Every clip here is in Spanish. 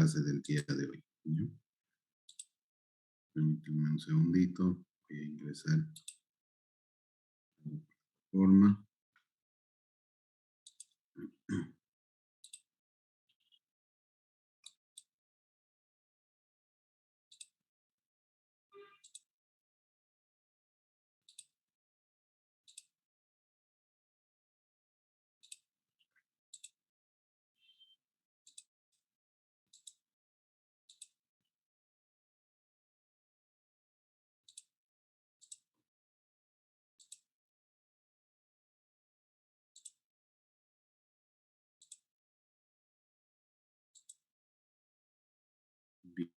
clase del día de hoy. ¿Ya? Permítanme un segundito, voy a ingresar a la plataforma.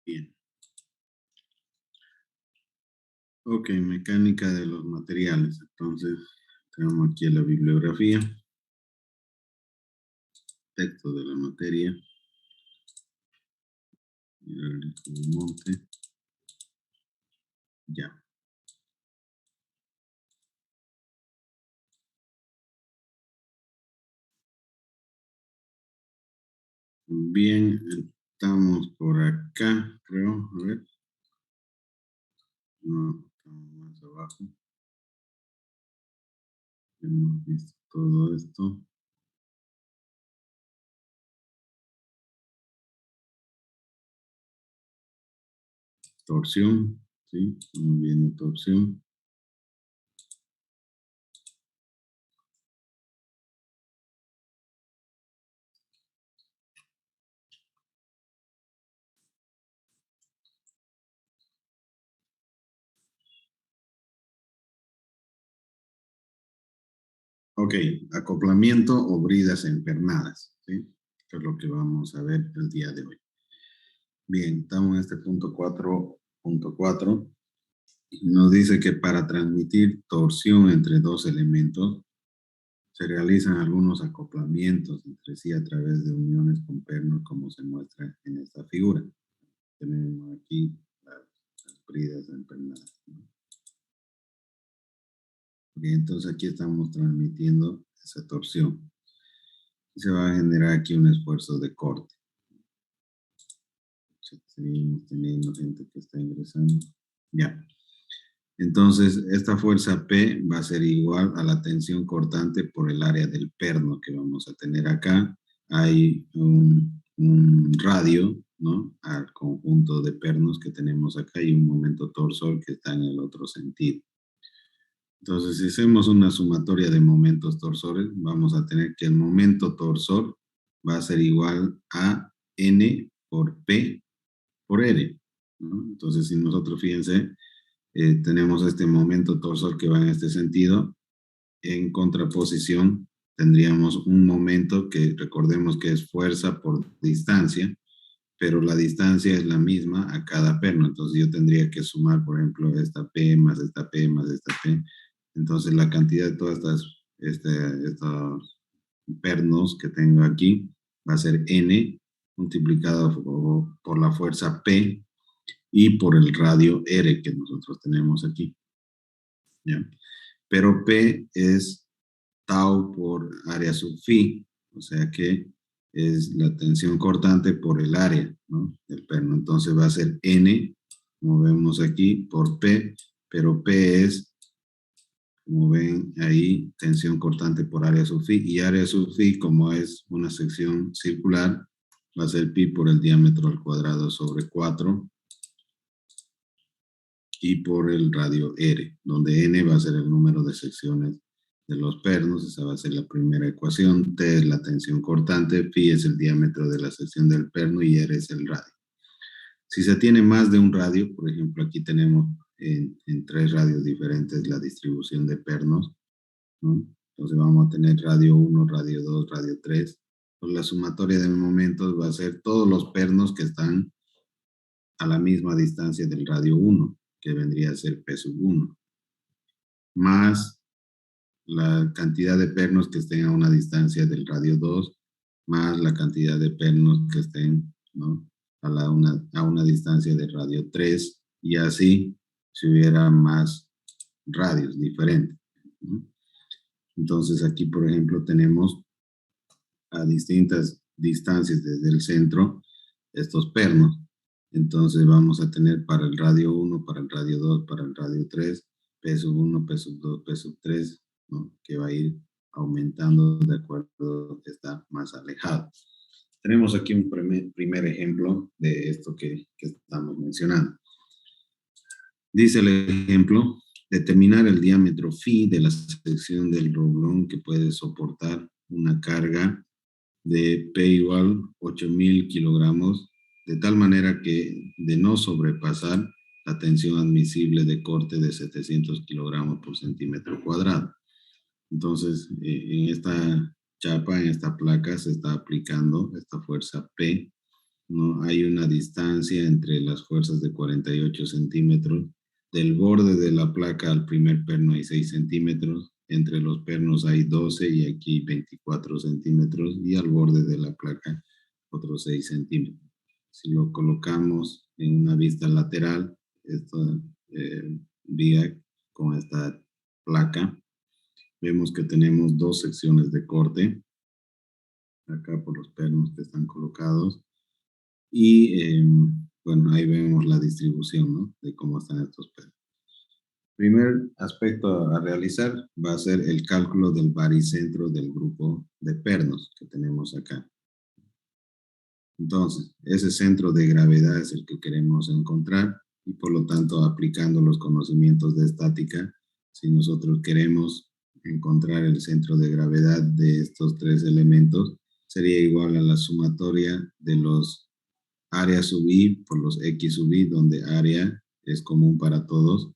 Bien. Ok, mecánica de los materiales. Entonces, tenemos aquí la bibliografía, texto de la materia, hidráulico de monte, ya. Bien, estamos por acá, creo, a ver. No, estamos más abajo. Hemos visto todo esto. Torsión, ¿sí? Estamos viendo torsión. Ok, acoplamiento o bridas empernadas, ¿sí? Esto es lo que vamos a ver el día de hoy. Bien, estamos en este punto 4.4. Nos dice que para transmitir torsión entre dos elementos, se realizan algunos acoplamientos entre sí a través de uniones con pernos, como se muestra en esta figura. Tenemos aquí las bridas empernadas, ¿no? Bien, entonces aquí estamos transmitiendo esa torsión. Se va a generar aquí un esfuerzo de corte. Seguimos teniendo gente que está ingresando. Ya. Entonces, esta fuerza P va a ser igual a la tensión cortante por el área del perno que vamos a tener acá. Hay un radio, ¿no? Al conjunto de pernos que tenemos acá y un momento torsor que está en el otro sentido. Entonces, si hacemos una sumatoria de momentos torsores, vamos a tener que el momento torsor va a ser igual a N por P por R, ¿no? Entonces, si nosotros, fíjense, tenemos este momento torsor que va en este sentido, en contraposición tendríamos un momento que recordemos que es fuerza por distancia, pero la distancia es la misma a cada perno, entonces yo tendría que sumar, por ejemplo, esta P más esta P más esta P, entonces la cantidad de todas estos pernos que tengo aquí va a ser N multiplicado por la fuerza P y por el radio R que nosotros tenemos aquí, ¿ya? Pero P es tau por área sub phi, o sea que es la tensión cortante por el área, ¿no? Del perno. Entonces va a ser N, como vemos aquí, por P, pero P es, como ven ahí, tensión cortante por área sub phi, y área sub phi, como es una sección circular, va a ser pi por el diámetro al cuadrado sobre 4, y por el radio R, donde N va a ser el número de secciones de los pernos. Esa va a ser la primera ecuación. T es la tensión cortante, phi es el diámetro de la sección del perno y R es el radio. Si se tiene más de un radio, por ejemplo, aquí tenemos en 3 radios diferentes la distribución de pernos, ¿no? Entonces vamos a tener radio 1, radio 2, radio 3. Pues la sumatoria de momentos va a ser todos los pernos que están a la misma distancia del radio 1, que vendría a ser P sub 1, más la cantidad de pernos que estén a una distancia del radio 2, más la cantidad de pernos que estén, ¿no? a una distancia del radio 3, y así si hubiera más radios diferentes, ¿no? Entonces aquí, por ejemplo, tenemos a distintas distancias desde el centro, estos pernos. Entonces vamos a tener para el radio 1, para el radio 2, para el radio 3, P sub 1, P sub 2, P sub 3, ¿no? Que va a ir aumentando de acuerdo a que está más alejado. Tenemos aquí un primer ejemplo de esto que estamos mencionando. Dice el ejemplo, determinar el diámetro phi de la sección del roblón que puede soportar una carga de P igual 8.000 kilogramos, de tal manera que de no sobrepasar la tensión admisible de corte de 700 kilogramos por centímetro cuadrado. Entonces, en esta chapa, en esta placa, se está aplicando esta fuerza P, ¿no? Hay una distancia entre las fuerzas de 48 centímetros. Del borde de la placa al primer perno hay 6 centímetros. Entre los pernos hay 12 y aquí 24 centímetros. Y al borde de la placa otros 6 centímetros. Si lo colocamos en una vista lateral, esta vía con esta placa, vemos que tenemos dos secciones de corte. Acá por los pernos que están colocados. Y bueno, ahí vemos la distribución, ¿no? De cómo están estos pernos. Primer aspecto a realizar va a ser el cálculo del baricentro del grupo de pernos que tenemos acá. Entonces, ese centro de gravedad es el que queremos encontrar y por lo tanto, aplicando los conocimientos de estática, si nosotros queremos encontrar el centro de gravedad de estos tres elementos, sería igual a la sumatoria de los área sub i por los x sub i, donde área es común para todos,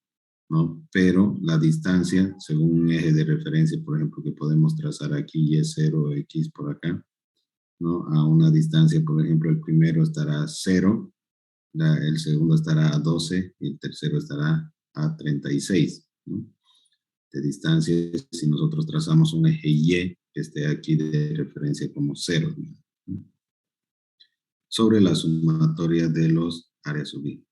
¿no? Pero la distancia, según un eje de referencia, por ejemplo, que podemos trazar aquí, y es 0, x por acá, ¿no? A una distancia, por ejemplo, el primero estará a 0, el segundo estará a 12 y el tercero estará a 36, ¿no? De distancia, si nosotros trazamos un eje y que esté aquí de referencia como 0, ¿no? Sobre la sumatoria de los áreas sub i.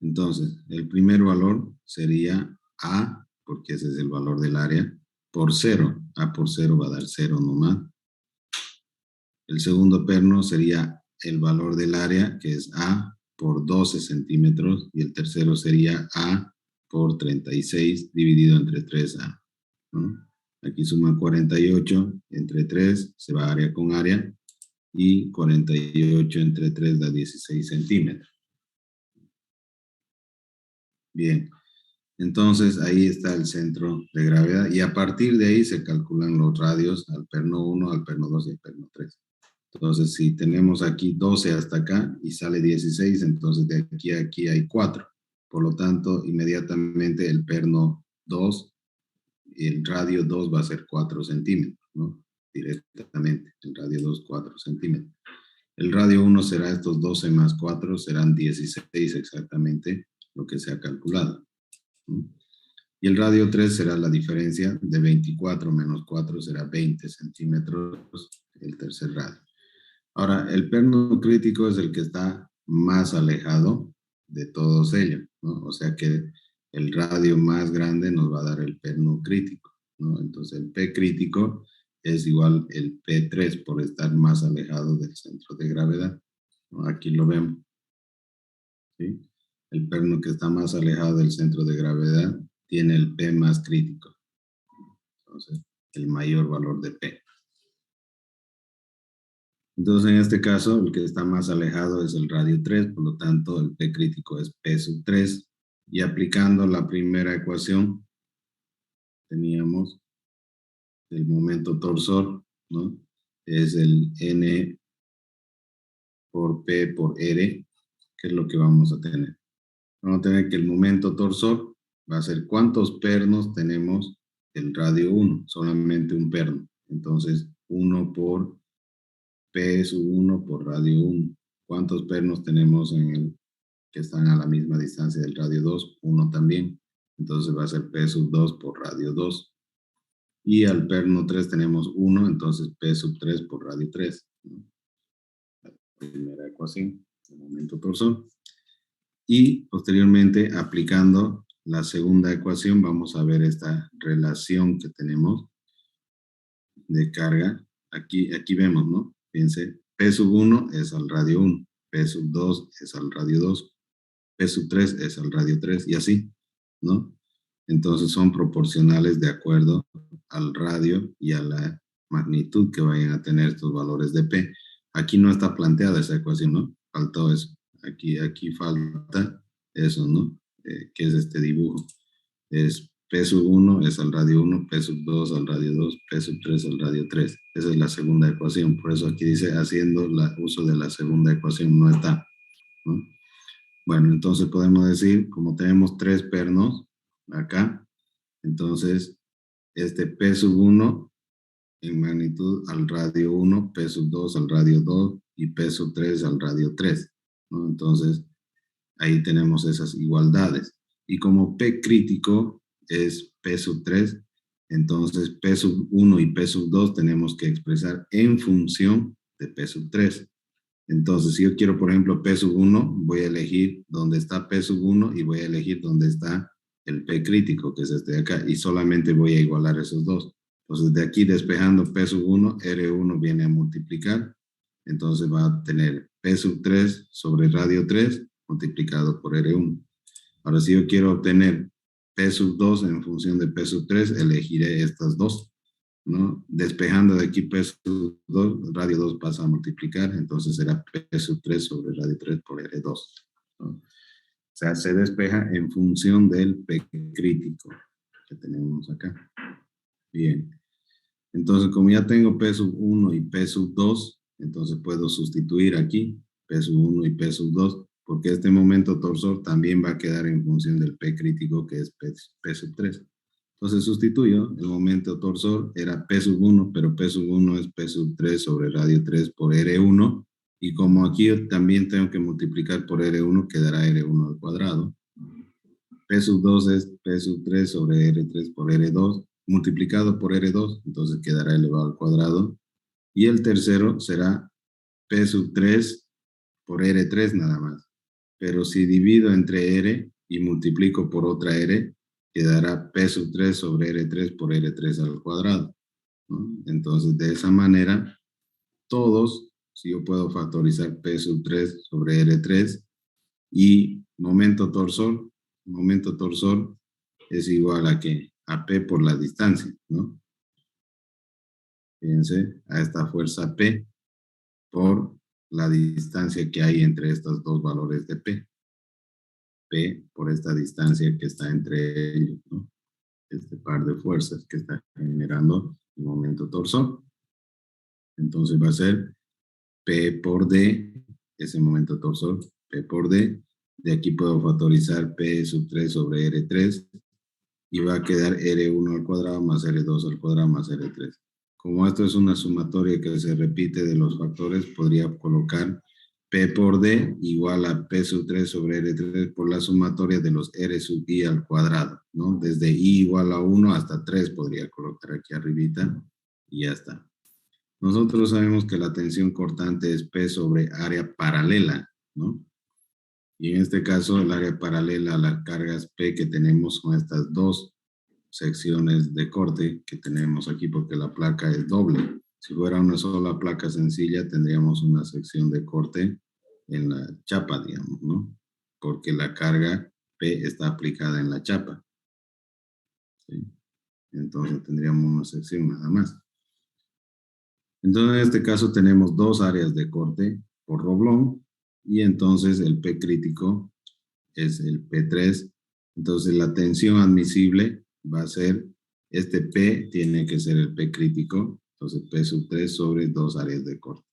Entonces, el primer valor sería A, porque ese es el valor del área, por 0. A por 0 va a dar 0 nomás. El segundo perno sería el valor del área, que es A por 12 centímetros, y el tercero sería A por 36 dividido entre 3A, ¿no? Aquí suma 48 entre 3, se va área con área, y 48 entre 3 da 16 centímetros. Bien, entonces ahí está el centro de gravedad y a partir de ahí se calculan los radios al perno 1, al perno 2 y al perno 3. Entonces, si tenemos aquí 12 hasta acá y sale 16, entonces de aquí a aquí hay 4. Por lo tanto, inmediatamente el perno 2, el radio 2 va a ser 4 centímetros, ¿no? Directamente, el radio 2, 4 centímetros. El radio 1 será estos 12 más 4, serán 16 exactamente lo que se ha calculado, ¿no? Y el radio 3 será la diferencia de 24 menos 4 será 20 centímetros el tercer radio. Ahora, el perno crítico es el que está más alejado de todos ellos, ¿no? O sea que el radio más grande nos va a dar el perno crítico, ¿no? Entonces el P crítico es igual el P3 por estar más alejado del centro de gravedad, ¿no? Aquí lo vemos, ¿sí? El perno que está más alejado del centro de gravedad tiene el P más crítico. Entonces, el mayor valor de P. Entonces, en este caso, el que está más alejado es el radio 3, por lo tanto, el P crítico es P sub 3. Y aplicando la primera ecuación, teníamos el momento torsor, ¿no? Es el N por P por R, que es lo que vamos a tener. Vamos a tener que el momento torsor va a ser cuántos pernos tenemos del radio 1, solamente un perno. Entonces, 1 por P sub 1 por radio 1. ¿Cuántos pernos tenemos en el que están a la misma distancia del radio 2? 1 también. Entonces va a ser P sub 2 por radio 2. Y al perno 3 tenemos 1, entonces P sub 3 por radio 3, ¿no? La primera ecuación, el momento torsor. Y posteriormente, aplicando la segunda ecuación, vamos a ver esta relación que tenemos de carga. Aquí vemos, ¿no? Fíjense, P sub 1 es al radio 1. P sub 2 es al radio 2, P sub 3 es al radio 3 y así, ¿no? Entonces son proporcionales de acuerdo al radio y a la magnitud que vayan a tener estos valores de P. Aquí no está planteada esa ecuación, ¿no? Faltó eso. Aquí falta eso, ¿no? Que es este dibujo. Es P sub 1 es al radio 1, P sub 2 al radio 2, P sub 3 al radio 3. Esa es la segunda ecuación. Por eso aquí dice haciendo uso de la segunda ecuación, no está, ¿no? Bueno, entonces podemos decir, como tenemos tres pernos acá, entonces este P sub 1 en magnitud al radio 1, P sub 2 al radio 2 y P sub 3 al radio 3, ¿no? Entonces ahí tenemos esas igualdades. Y como P crítico es P sub 3, entonces P sub 1 y P sub 2 tenemos que expresar en función de P sub 3. Entonces, si yo quiero, por ejemplo, P sub 1, voy a elegir dónde está P sub 1 y voy a elegir dónde está el P crítico, que es este de acá, y solamente voy a igualar esos dos. Entonces, de aquí despejando P sub 1, R1 viene a multiplicar, entonces va a tener P sub 3 sobre radio 3 multiplicado por R1. Ahora, si yo quiero obtener P sub 2 en función de P sub 3, elegiré estas dos, ¿no? Despejando de aquí P sub 2, radio 2 pasa a multiplicar, entonces será P sub 3 sobre radio 3 por R2, ¿no? O sea, se despeja en función del P crítico que tenemos acá. Bien. Entonces, como ya tengo P sub 1 y P sub 2, entonces puedo sustituir aquí P sub 1 y P sub 2, porque este momento torsor también va a quedar en función del P crítico, que es P sub 3. Entonces sustituyo, el momento torsor era P sub 1, pero P sub 1 es P sub 3 sobre radio 3 por R1, y como aquí también tengo que multiplicar por R1, quedará R1 al cuadrado. P sub 2 es P sub 3 sobre R3 por R2, multiplicado por R2, entonces quedará elevado al cuadrado. Y el tercero será P sub 3 por R3 nada más. Pero si divido entre R y multiplico por otra R, quedará P sub 3 sobre R3 por R3 al cuadrado, ¿no? Entonces, de esa manera, todos, si yo puedo factorizar P sub 3 sobre R3 y momento torsor es igual a ¿qué? A P por la distancia, ¿no? Fíjense, a esta fuerza P por la distancia que hay entre estos dos valores de P. P por esta distancia que está entre ellos, ¿no? Este par de fuerzas que está generando el momento torsor. Entonces va a ser P por D, ese momento torsor, P por D. De aquí puedo factorizar P sub 3 sobre R3 y va a quedar R1 al cuadrado más R2 al cuadrado más R3. Como esto es una sumatoria que se repite de los factores, podría colocar P por D igual a P sub 3 sobre R3 por la sumatoria de los R sub I al cuadrado, ¿no? Desde I igual a 1 hasta 3 podría colocar aquí arribita y ya está. Nosotros sabemos que la tensión cortante es P sobre área paralela, ¿no? Y en este caso el área paralela a las cargas P que tenemos son estas dos secciones de corte que tenemos aquí porque la placa es doble. Si fuera una sola placa sencilla tendríamos una sección de corte en la chapa, digamos, ¿no? Porque la carga P está aplicada en la chapa, ¿sí? Entonces tendríamos una sección nada más. Entonces en este caso tenemos dos áreas de corte por roblón y entonces el P crítico es el P3. Entonces la tensión admisible va a ser, este P tiene que ser el P crítico, entonces P sub 3 sobre dos áreas de corte.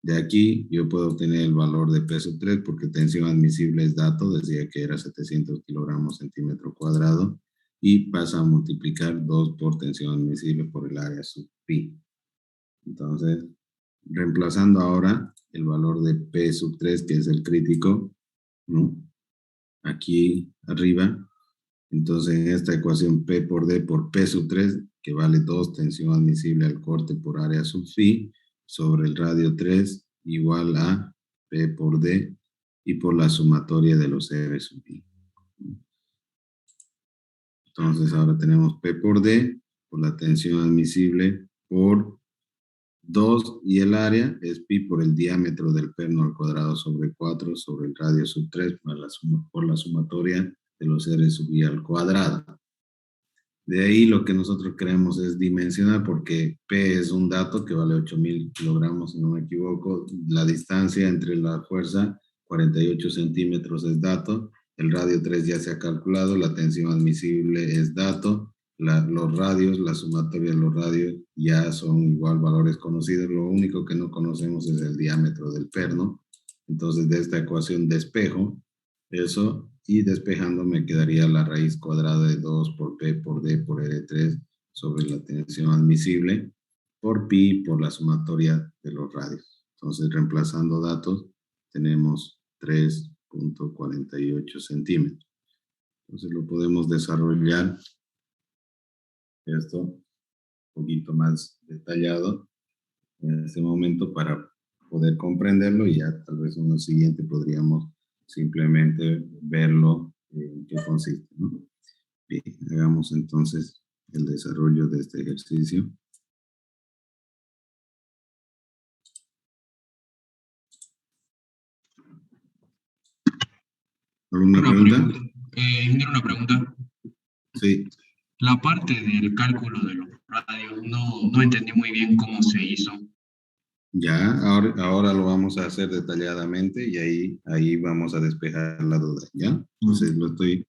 De aquí yo puedo obtener el valor de P sub 3 porque tensión admisible es dato, decía que era 700 kilogramos centímetro cuadrado y pasa a multiplicar 2 por tensión admisible por el área sub pi. Entonces, reemplazando ahora el valor de P sub 3 que es el crítico, ¿no? Aquí arriba, entonces en esta ecuación P por D por P sub 3, que vale 2 tensión admisible al corte por área sub phi, sobre el radio 3 igual a P por D y por la sumatoria de los R sub I. Entonces ahora tenemos P por D por la tensión admisible por 2 y el área es pi por el diámetro del perno al cuadrado sobre 4 sobre el radio sub 3 por la sumatoria de los r sub i al cuadrado. De ahí lo que nosotros queremos es dimensionar porque P es un dato que vale 8.000 kilogramos, si no me equivoco. La distancia entre la fuerza, 48 centímetros es dato. El radio 3 ya se ha calculado. La tensión admisible es dato. Los radios, la sumatoria de los radios ya son igual valores conocidos. Lo único que no conocemos es el diámetro del perno. Entonces, de esta ecuación despejo eso, y despejando me quedaría la raíz cuadrada de 2 por P por D por R3 sobre la tensión admisible por pi por la sumatoria de los radios. Entonces, reemplazando datos, tenemos 3.48 centímetros. Entonces, lo podemos desarrollar esto un poquito más detallado en este momento para poder comprenderlo y ya tal vez en lo siguiente podríamos simplemente verlo en qué consiste, ¿no? Bien, hagamos entonces el desarrollo de este ejercicio. ¿Alguna pregunta? Ingeniero, una pregunta. Sí. La parte del cálculo de los radios, no entendí muy bien cómo se hizo. Ya, ahora lo vamos a hacer detalladamente y ahí vamos a despejar la duda, ¿ya? Entonces lo estoy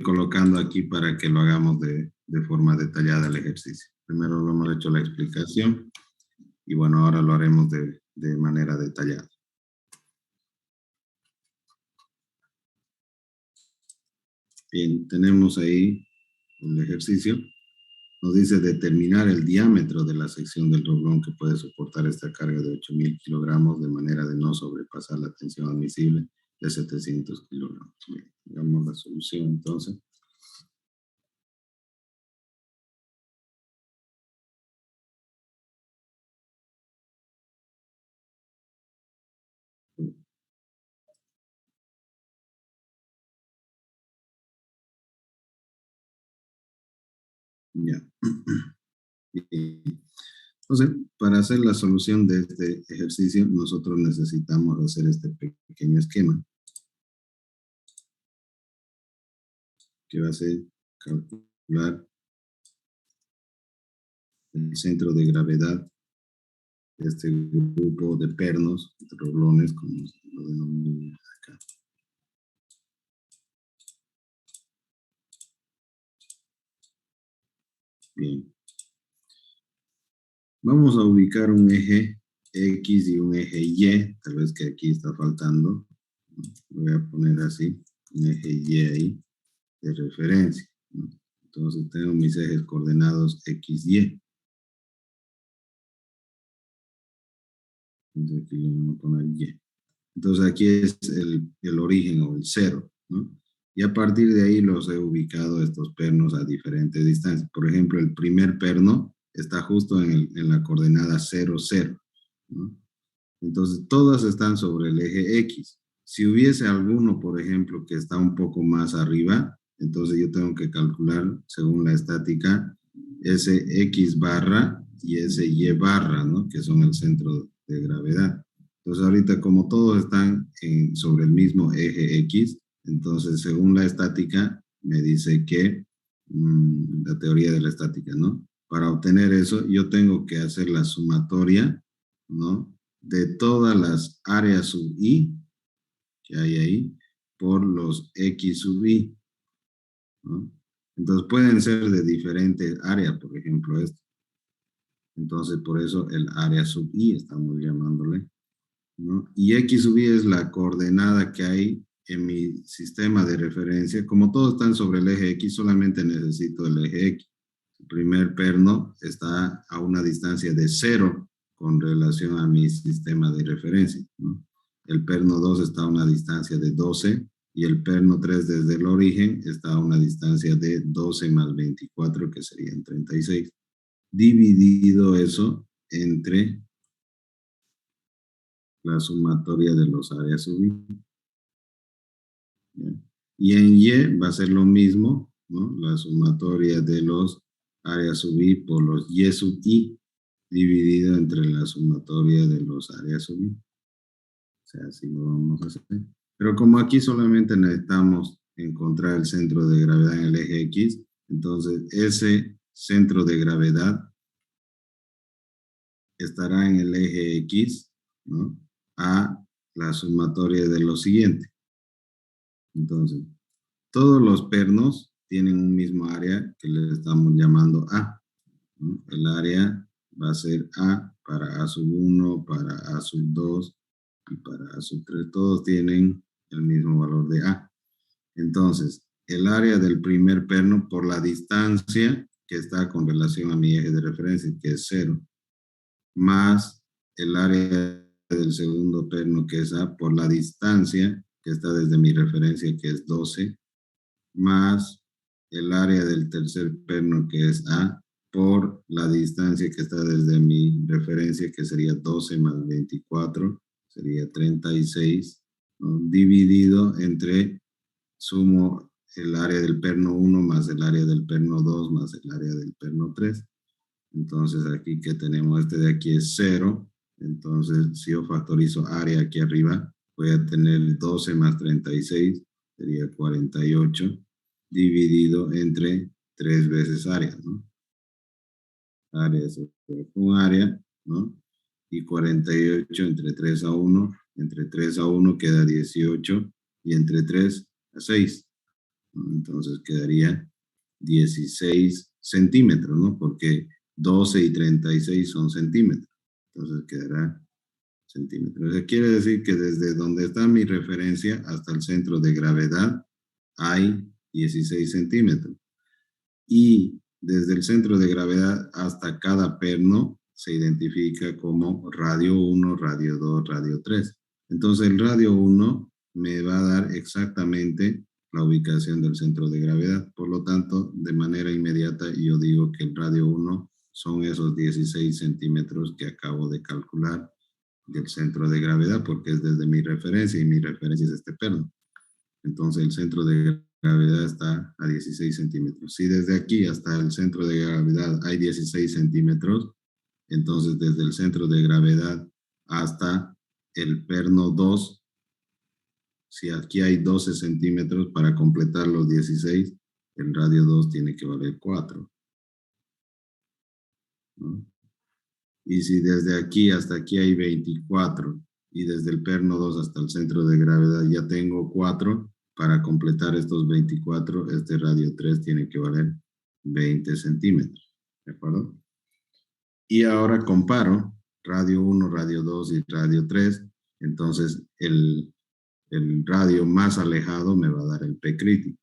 colocando aquí para que lo hagamos de forma detallada el ejercicio. Primero lo hemos hecho la explicación y bueno, ahora lo haremos de manera detallada. Bien, tenemos ahí el ejercicio. Nos dice determinar el diámetro de la sección del roblón que puede soportar esta carga de 8.000 kilogramos de manera de no sobrepasar la tensión admisible de 700 kilogramos. Bien, hagamos la solución entonces. Ya. Entonces, para hacer la solución de este ejercicio, nosotros necesitamos hacer este pequeño esquema, que va a ser calcular el centro de gravedad de este grupo de pernos, de roblones, como lo denominamos acá. Bien. Vamos a ubicar un eje X y un eje Y, tal vez que aquí está faltando. Voy a poner así, un eje Y ahí, de referencia, ¿no? Entonces tengo mis ejes coordenados X, Y. Entonces aquí le vamos a poner Y. Entonces aquí es el origen o el cero, ¿no? Y a partir de ahí los he ubicado estos pernos a diferentes distancias. Por ejemplo, el primer perno está justo en la coordenada 0, 0, ¿no? Entonces todas están sobre el eje X. Si hubiese alguno, por ejemplo, que está un poco más arriba, entonces yo tengo que calcular, según la estática, ese X barra y ese Y barra, ¿no? Que son el centro de gravedad. Entonces ahorita como todos están sobre el mismo eje X, entonces según la estática me dice que, la teoría de la estática, ¿no? Para obtener eso yo tengo que hacer la sumatoria, ¿no? De todas las áreas sub i que hay ahí por los X sub i, ¿no? Entonces pueden ser de diferentes áreas, por ejemplo esto. Entonces por eso el área sub i estamos llamándole, ¿no? Y X sub i es la coordenada que hay en mi sistema de referencia. Como todos están sobre el eje X, solamente necesito el eje X. El primer perno está a una distancia de 0 con relación a mi sistema de referencia, ¿no? El perno 2 está a una distancia de 12 y el perno 3 desde el origen está a una distancia de 12 más 24, que serían 36. Dividido eso entre la sumatoria de los áreas sub i. ¿Ya? Y en Y va a ser lo mismo, ¿no? La sumatoria de los áreas sub i por los Y sub i. dividido entre la sumatoria de los áreas subidas. O sea, así lo vamos a hacer. Pero como aquí solamente necesitamos encontrar el centro de gravedad en el eje X, entonces ese centro de gravedad estará en el eje X, ¿no? A la sumatoria de lo siguiente. Entonces, todos los pernos tienen un mismo área que le estamos llamando A, ¿no? El área va a ser A para A sub 1, para A sub 2 y para A sub 3. Todos tienen el mismo valor de A. Entonces, el área del primer perno por la distancia que está con relación a mi eje de referencia, que es 0, más el área del segundo perno, que es A, por la distancia que está desde mi referencia, que es 12, más el área del tercer perno, que es A, por la distancia que está desde mi referencia, que sería 12 más 24, sería 36, ¿no? Dividido entre, sumo el área del perno 1 más el área del perno 2 más el área del perno 3. Entonces aquí que tenemos, este de aquí es 0. Entonces si yo factorizo área aquí arriba, voy a tener 12 más 36, sería 48, dividido entre 3 veces área, ¿no? Área es un área, ¿no? Y 48 entre 3 a 1, entre 3 a 1 queda 18, y entre 3 a 6, ¿no? Entonces quedaría 16 centímetros, ¿no? Porque 12 y 36 son centímetros. Entonces quedará centímetros. Eso quiere decir que desde donde está mi referencia hasta el centro de gravedad hay 16 centímetros. Y desde el centro de gravedad hasta cada perno se identifica como radio 1, radio 2, radio 3. Entonces el radio 1 me va a dar exactamente la ubicación del centro de gravedad. Por lo tanto, de manera inmediata yo digo que el radio 1 son esos 16 centímetros que acabo de calcular del centro de gravedad, porque es desde mi referencia y mi referencia es este perno. Entonces el centro de gravedad está a 16 centímetros. Si desde aquí hasta el centro de gravedad hay 16 centímetros, entonces desde el centro de gravedad hasta el perno 2, si aquí hay 12 centímetros, para completar los 16, el radio 2 tiene que valer 4, ¿no? Y si desde aquí hasta aquí hay 24, y desde el perno 2 hasta el centro de gravedad ya tengo 4, para completar estos 24, este radio 3 tiene que valer 20 centímetros, ¿de acuerdo? Y ahora comparo radio 1, radio 2 y radio 3, entonces el radio más alejado me va a dar el P crítico,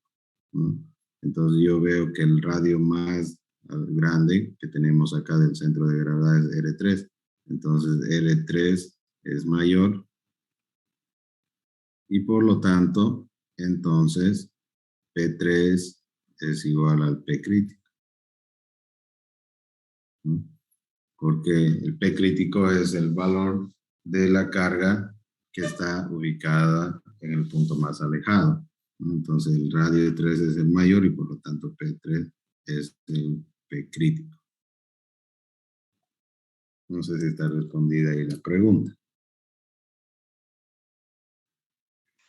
¿no? Entonces yo veo que el radio más grande que tenemos acá del centro de gravedad es R3. Entonces R3 es mayor y por lo tanto, entonces P3 es igual al P crítico, ¿no? Porque el P crítico es el valor de la carga que está ubicada en el punto más alejado, ¿no? Entonces el radio de 3 es el mayor y por lo tanto P3 es el P crítico. No sé si está respondida ahí la pregunta.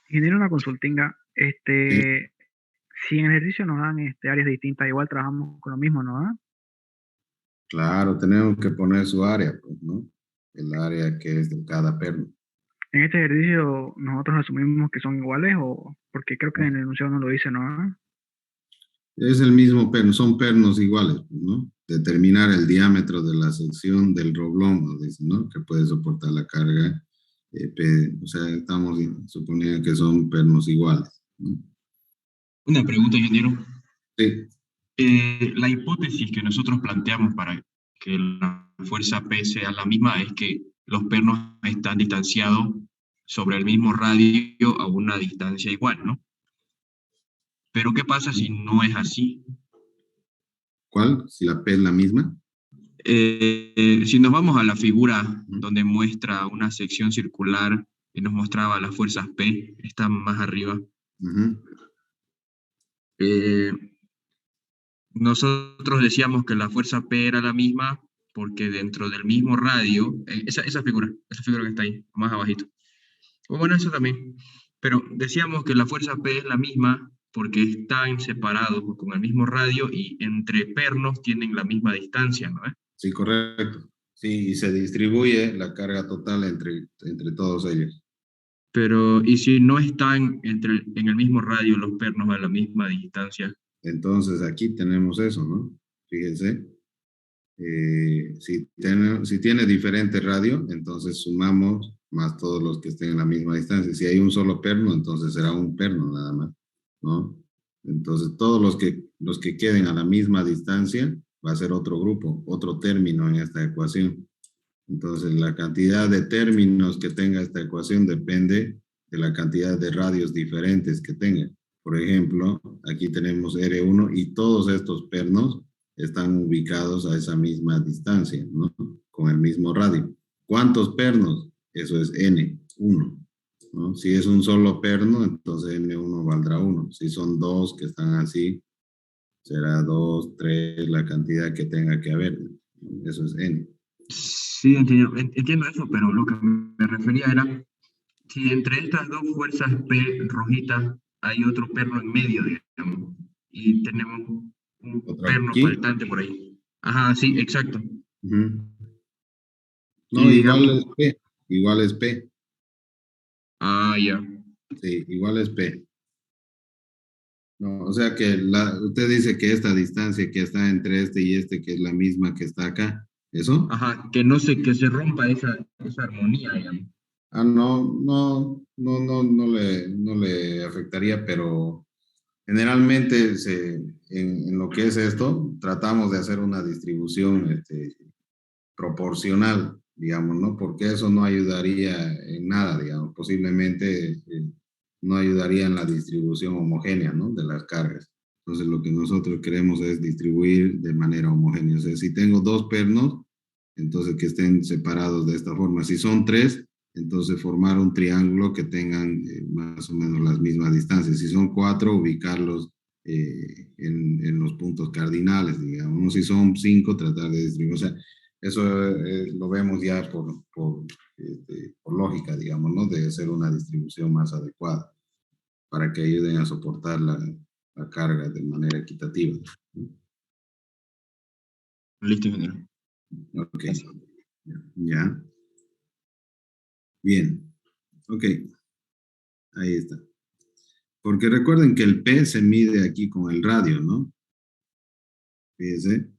Genera una consultinga. Sí, Si en el ejercicio nos dan áreas distintas, igual trabajamos con lo mismo, ¿no? claro, tenemos que poner su área, pues, ¿no? El área que es de cada perno. En este ejercicio nosotros asumimos que son iguales, o porque creo que en el enunciado no lo dice, ¿no? Es el mismo perno, son pernos iguales, pues, ¿no? Determinar el diámetro de la sección del roblón, nos dice, ¿no? Que puede soportar la carga. O sea, estamos suponiendo que son pernos iguales, ¿no? Una pregunta, ingeniero. Sí, La hipótesis que nosotros planteamos para que la fuerza P sea la misma es que los pernos están distanciados sobre el mismo radio a una distancia igual, ¿no? Pero ¿qué pasa si no es así? ¿cuál? Si la P es la misma. Si nos vamos a la figura donde muestra una sección circular y nos mostraba las fuerzas P, están más arriba. Nosotros decíamos que la fuerza P era la misma porque dentro del mismo radio, esa figura que está ahí, más abajito. Bueno, eso también. Pero decíamos que la fuerza P es la misma porque están separados con el mismo radio y entre pernos tienen la misma distancia, ¿no? Sí, correcto. Sí, y se distribuye la carga total entre todos ellos. Pero, ¿y si no están en el mismo radio los pernos a la misma distancia? Entonces aquí tenemos eso, ¿no? Fíjense. Si tiene diferente radio, entonces sumamos más todos los que estén en la misma distancia. Si hay un solo perno, entonces será un perno nada más, ¿no? Entonces todos los que queden a la misma distancia va a ser otro grupo, otro término en esta ecuación. Entonces la cantidad de términos que tenga esta ecuación depende de la cantidad de radios diferentes que tenga. Por ejemplo, aquí tenemos R1 y todos estos pernos están ubicados a esa misma distancia, ¿no? Con el mismo radio. ¿Cuántos pernos? Eso es N1, ¿no? Si es un solo perno, entonces N1 valdrá 1. Si son dos que están así, será 2, 3, la cantidad que tenga que haber. Eso es N. Sí, entiendo eso, pero lo que me refería era si entre estas dos fuerzas P rojitas hay otro perno en medio, digamos, y tenemos un ¿Otro perno aquí? faltante por ahí. Ajá, sí, exacto. No, Y digamos, igual es P. ya. Sí, igual es P. No, o sea que usted dice que esta distancia que está entre este y este, que es la misma que está acá, ¿eso? Ajá, que se rompa esa armonía, digamos. No le afectaría, pero generalmente en lo que es esto, tratamos de hacer una distribución proporcional, digamos, ¿no? Porque eso no ayudaría en nada, digamos, posiblemente no ayudaría en la distribución homogénea, ¿no? De las cargas. Entonces, lo que nosotros queremos es distribuir de manera homogénea. O sea, si tengo dos pernos, entonces que estén separados de esta forma. Si son tres, entonces formar un triángulo que tengan más o menos las mismas distancias. Si son cuatro, ubicarlos en los puntos cardinales, digamos. Si son cinco, tratar de distribuir. O sea, eso lo vemos ya por lógica, digamos, ¿no? De hacer una distribución más adecuada para que ayuden a soportar la carga de manera equitativa. Listo, ingeniero. Ok, ya. Bien, ok, ahí está. Porque recuerden que el P se mide aquí con el radio, ¿no? Fíjense.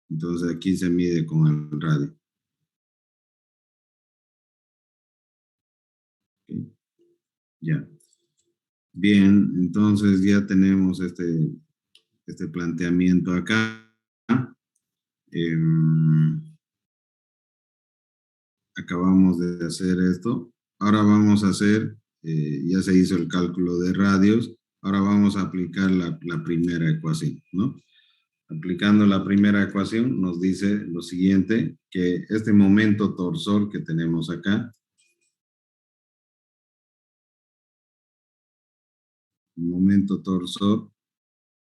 Entonces aquí se mide con el radio. Okay. Ya. Bien, entonces ya tenemos este planteamiento acá. Acabamos de hacer esto. Ahora vamos a hacer, ya se hizo el cálculo de radios, ahora vamos a aplicar la primera ecuación, ¿no? Aplicando la primera ecuación nos dice lo siguiente, que este momento torsor que tenemos acá, el momento torsor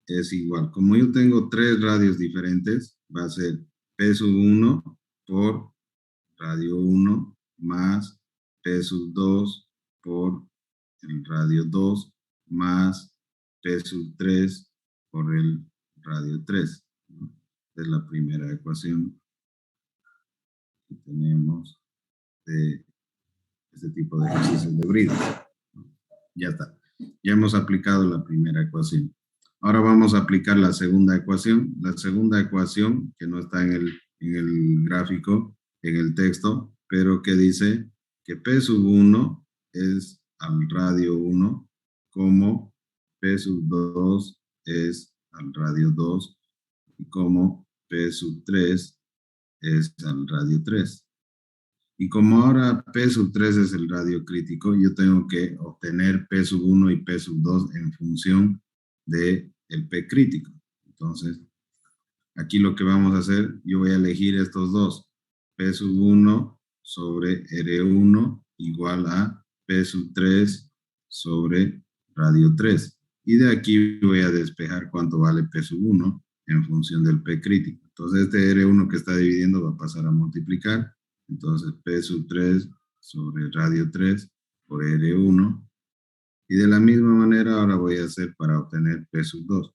es igual. Como yo tengo tres radios diferentes, va a ser P1 por radio 1 más P2 por el radio 2 más P3 por el radio 3. ¿No? Es la primera ecuación que tenemos de este tipo de ejercicios de Bridge. Ya está. Ya hemos aplicado la primera ecuación. Ahora vamos a aplicar la segunda ecuación. La segunda ecuación, que no está en el gráfico, en el texto, pero que dice que P1 es al radio 1, como P2 es al radio 2, y como P3 es al radio 3. Y como ahora P3 es el radio crítico, yo tengo que obtener P1 y P2 en función del P crítico. Entonces, aquí lo que vamos a hacer, yo voy a elegir estos dos. P1 sobre R1 igual a P3 sobre radio 3. Y de aquí voy a despejar cuánto vale P1 en función del P crítico. Entonces este R1 que está dividiendo va a pasar a multiplicar. Entonces P sub 3 sobre radio 3 por R1. Y de la misma manera ahora voy a hacer para obtener P sub 2.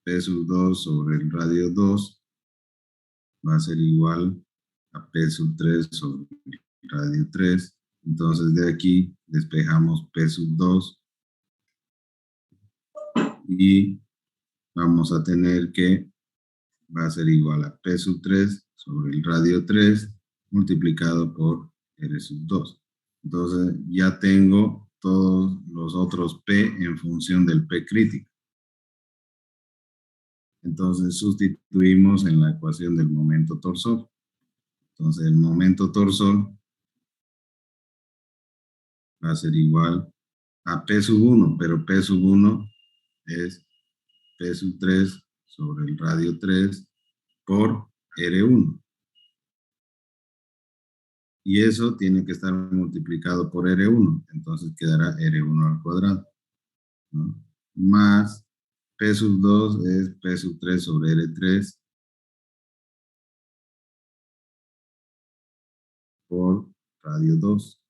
P sub 2 sobre el radio 2 va a ser igual a P sub 3 sobre el radio 3. Entonces de aquí despejamos P sub 2 y vamos a tener que va a ser igual a P sub 3 sobre el radio 3 multiplicado por R sub 2. Entonces ya tengo todos los otros P en función del P crítico. Entonces sustituimos en la ecuación del momento torsor. Entonces el momento torsor va a ser igual a P sub 1, pero P sub 1 es P sub 3 sobre el radio 3 por R1. Y eso tiene que estar multiplicado por R1. Entonces quedará R1 al cuadrado, ¿no? Más P sub 2 es P sub 3 sobre R3 por radio 2.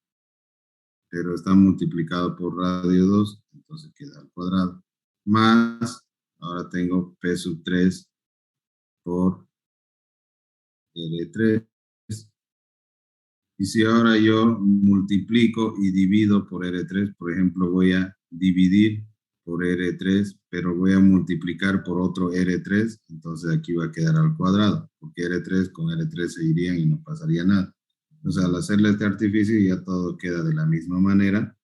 Pero está multiplicado por radio 2, entonces queda al cuadrado. Más, ahora tengo P sub 3 por R3. Y si ahora yo multiplico y divido por R3, por ejemplo, voy a dividir por R3, pero voy a multiplicar por otro R3, entonces aquí va a quedar al cuadrado, porque R3 con R3 se irían y no pasaría nada. Entonces, al hacerle este artificio ya todo queda de la misma manera,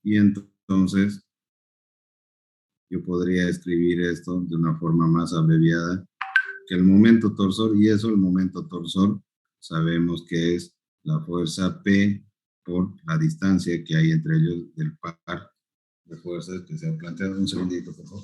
y entonces yo podría escribir esto de una forma más abreviada, que el momento torsor, y eso el momento torsor, sabemos que es la fuerza P por la distancia que hay entre ellos del par de fuerzas que se ha planteado. Un segundito, por favor.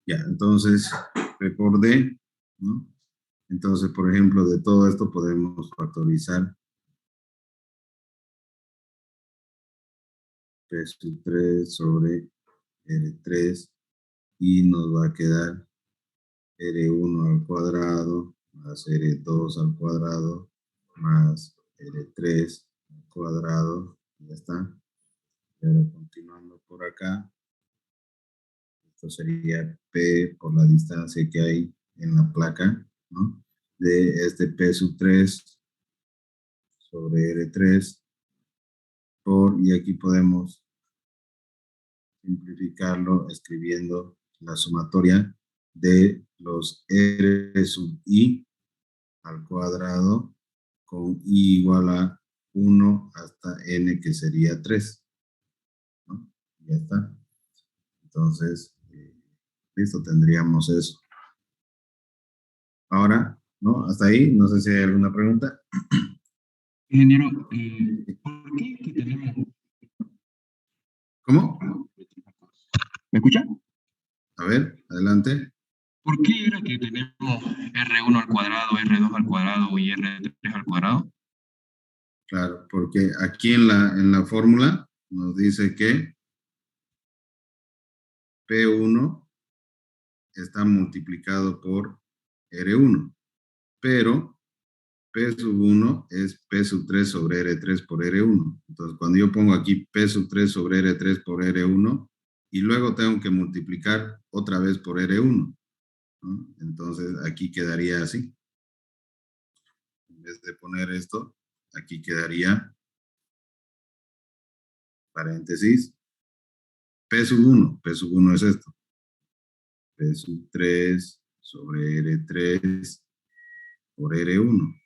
Ya, entonces, P por D, ¿no? Entonces, por ejemplo, de todo esto podemos factorizar P sub 3 sobre R3 y nos va a quedar R1 al cuadrado más R2 al cuadrado más R3 al cuadrado. Ya está. Y ahora continuando por acá, esto sería P por la distancia que hay en la placa, ¿no? De este P sub 3 sobre R3 y aquí podemos simplificarlo escribiendo la sumatoria de los R sub I al cuadrado con I igual a 1 hasta N, que sería 3, ¿no? Ya está. Entonces, listo, tendríamos eso. Ahora, ¿no? Hasta ahí, no sé si hay alguna pregunta. Ingeniero, ¿por qué que tenemos... ¿Cómo? ¿Me escucha? A ver, adelante. ¿Por qué era que tenemos R1 al cuadrado, R2 al cuadrado y R3 al cuadrado? Claro, porque aquí en la fórmula nos dice que P1 está multiplicado por R1, pero P sub 1 es P sub 3 sobre R3 por R1. Entonces, cuando yo pongo aquí P sub 3 sobre R3 por R1, y luego tengo que multiplicar otra vez por R1, ¿no? Entonces, aquí quedaría así. En vez de poner esto, aquí quedaría paréntesis P sub 1. P sub 1 es esto. P sub 3 sobre R3 por R1.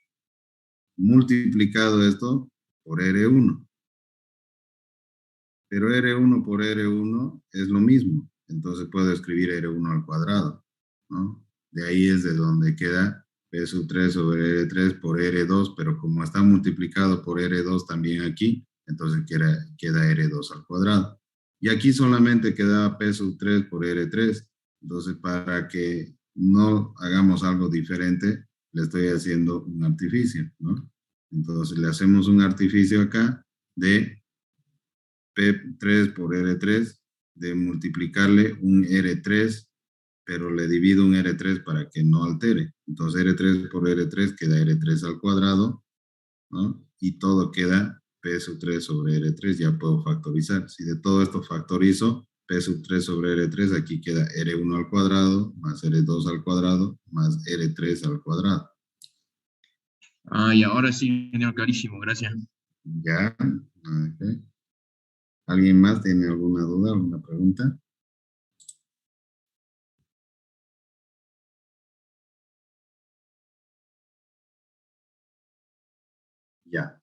Multiplicado esto por R1. Pero R1 por R1 es lo mismo. Entonces puedo escribir R1 al cuadrado, ¿no? De ahí es de donde queda P sub 3 sobre R3 por R2, pero como está multiplicado por R2 también aquí, entonces queda R2 al cuadrado. Y aquí solamente queda P sub 3 por R3. Entonces, para que no hagamos algo diferente, le estoy haciendo un artificio, ¿no? Entonces le hacemos un artificio acá de P3 por R3, de multiplicarle un R3, pero le divido un R3 para que no altere. Entonces R3 por R3 queda R3 al cuadrado, ¿no? Y todo queda P sub 3 sobre R3, ya puedo factorizar. Si de todo esto factorizo, P sub 3 sobre R3, aquí queda R1 al cuadrado, más R2 al cuadrado, más R3 al cuadrado. Ah, y ahora sí, señor, clarísimo, gracias. Ya, ok. ¿Alguien más tiene alguna duda, alguna pregunta? Ya.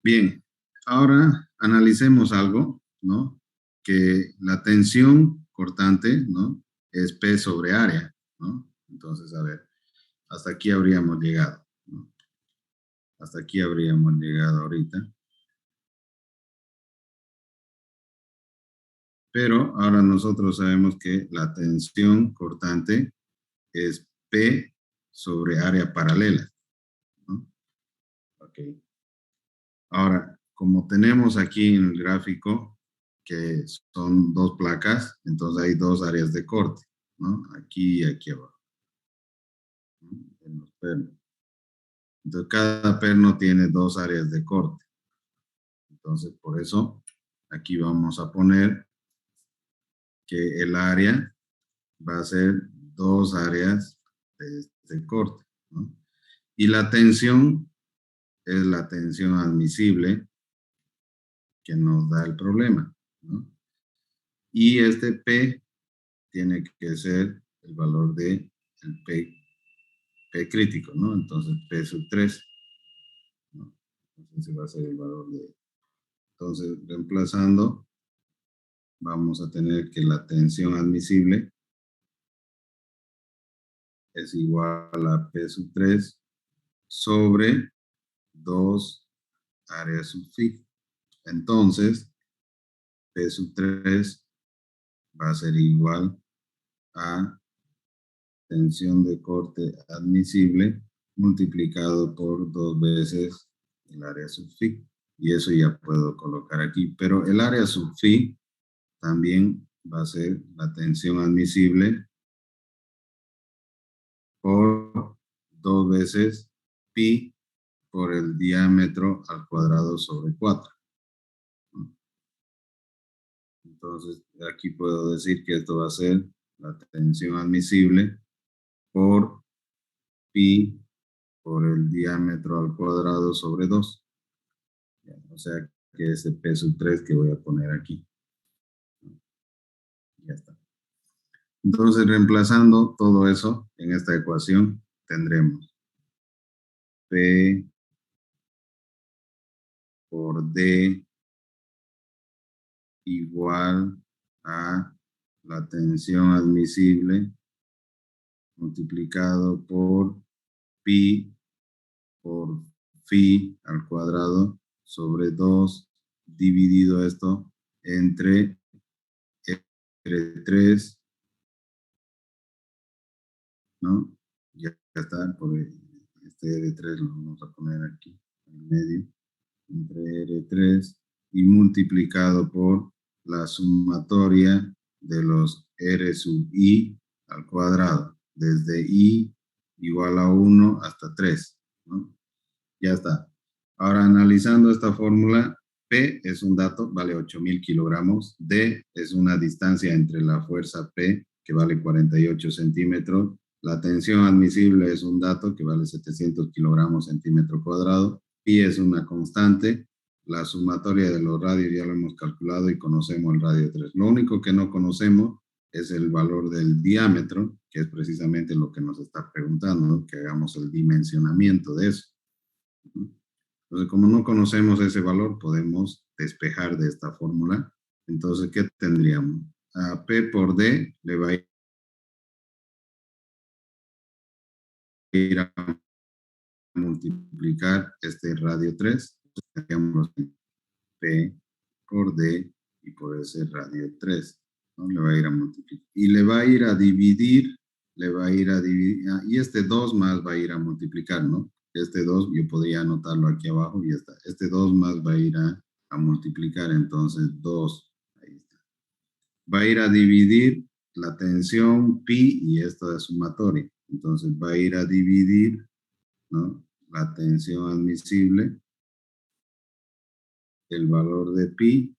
Bien, ahora analicemos algo, ¿no? Que la tensión cortante, ¿no? Es P sobre área, ¿no? Entonces, a ver, hasta aquí habríamos llegado, ¿no? Hasta aquí habríamos llegado ahorita. Pero ahora nosotros sabemos que la tensión cortante es P sobre área paralela, ¿no? Ok. Ahora, como tenemos aquí en el gráfico que son dos placas, entonces hay dos áreas de corte, ¿no? Aquí y aquí abajo, ¿no? En los pernos. Entonces, cada perno tiene dos áreas de corte. Entonces, por eso, aquí vamos a poner que el área va a ser dos áreas de este corte, ¿no? Y la tensión es la tensión admisible que nos da el problema, ¿no? Y este P tiene que ser el valor de el P crítico, ¿no? Entonces P sub 3, ¿no? Entonces ese va a ser el valor de... Entonces, reemplazando, vamos a tener que la tensión admisible es igual a P sub 3 sobre 2 áreas sub phi. Entonces, P sub 3 va a ser igual a tensión de corte admisible multiplicado por 2 veces el área sub phi. Y eso ya puedo colocar aquí. Pero el área sub phi también va a ser la tensión admisible por 2 veces pi por el diámetro al cuadrado sobre 4. Entonces, aquí puedo decir que esto va a ser la tensión admisible por pi por el diámetro al cuadrado sobre 2. O sea, que es el P sub 3 que voy a poner aquí. Ya está. Entonces, reemplazando todo eso en esta ecuación, tendremos P por D igual a la tensión admisible multiplicado por pi por phi al cuadrado sobre 2 dividido esto entre R3, ¿no? Ya está, por este R3 lo vamos a poner aquí en medio, entre R3 y multiplicado por la sumatoria de los R sub I al cuadrado, desde I igual a 1 hasta 3, ¿no? Ya está. Ahora, analizando esta fórmula, P es un dato, vale 8.000 kilogramos. D es una distancia entre la fuerza P, que vale 48 centímetros. La tensión admisible es un dato que vale 700 kilogramos centímetro cuadrado. Pi es una constante. La sumatoria de los radios ya lo hemos calculado y conocemos el radio 3. Lo único que no conocemos es el valor del diámetro, que es precisamente lo que nos está preguntando, ¿no? Que hagamos el dimensionamiento de eso. Entonces, como no conocemos ese valor, podemos despejar de esta fórmula. Entonces, ¿qué tendríamos? A P por D le va a ir a multiplicar este radio 3. Tendríamos P por D y por ese radio 3, ¿no? Le va a ir a multiplicar. Y le va a ir a dividir le va a ir a dividir, y este 2 más va a ir a multiplicar, ¿no? Este 2 yo podría anotarlo aquí abajo y ya está. Este 2 más va a ir a multiplicar, entonces 2, ahí está. Va a ir a dividir la tensión pi y esto es sumatoria. Entonces va a ir a dividir, ¿no? La tensión admisible, el valor de pi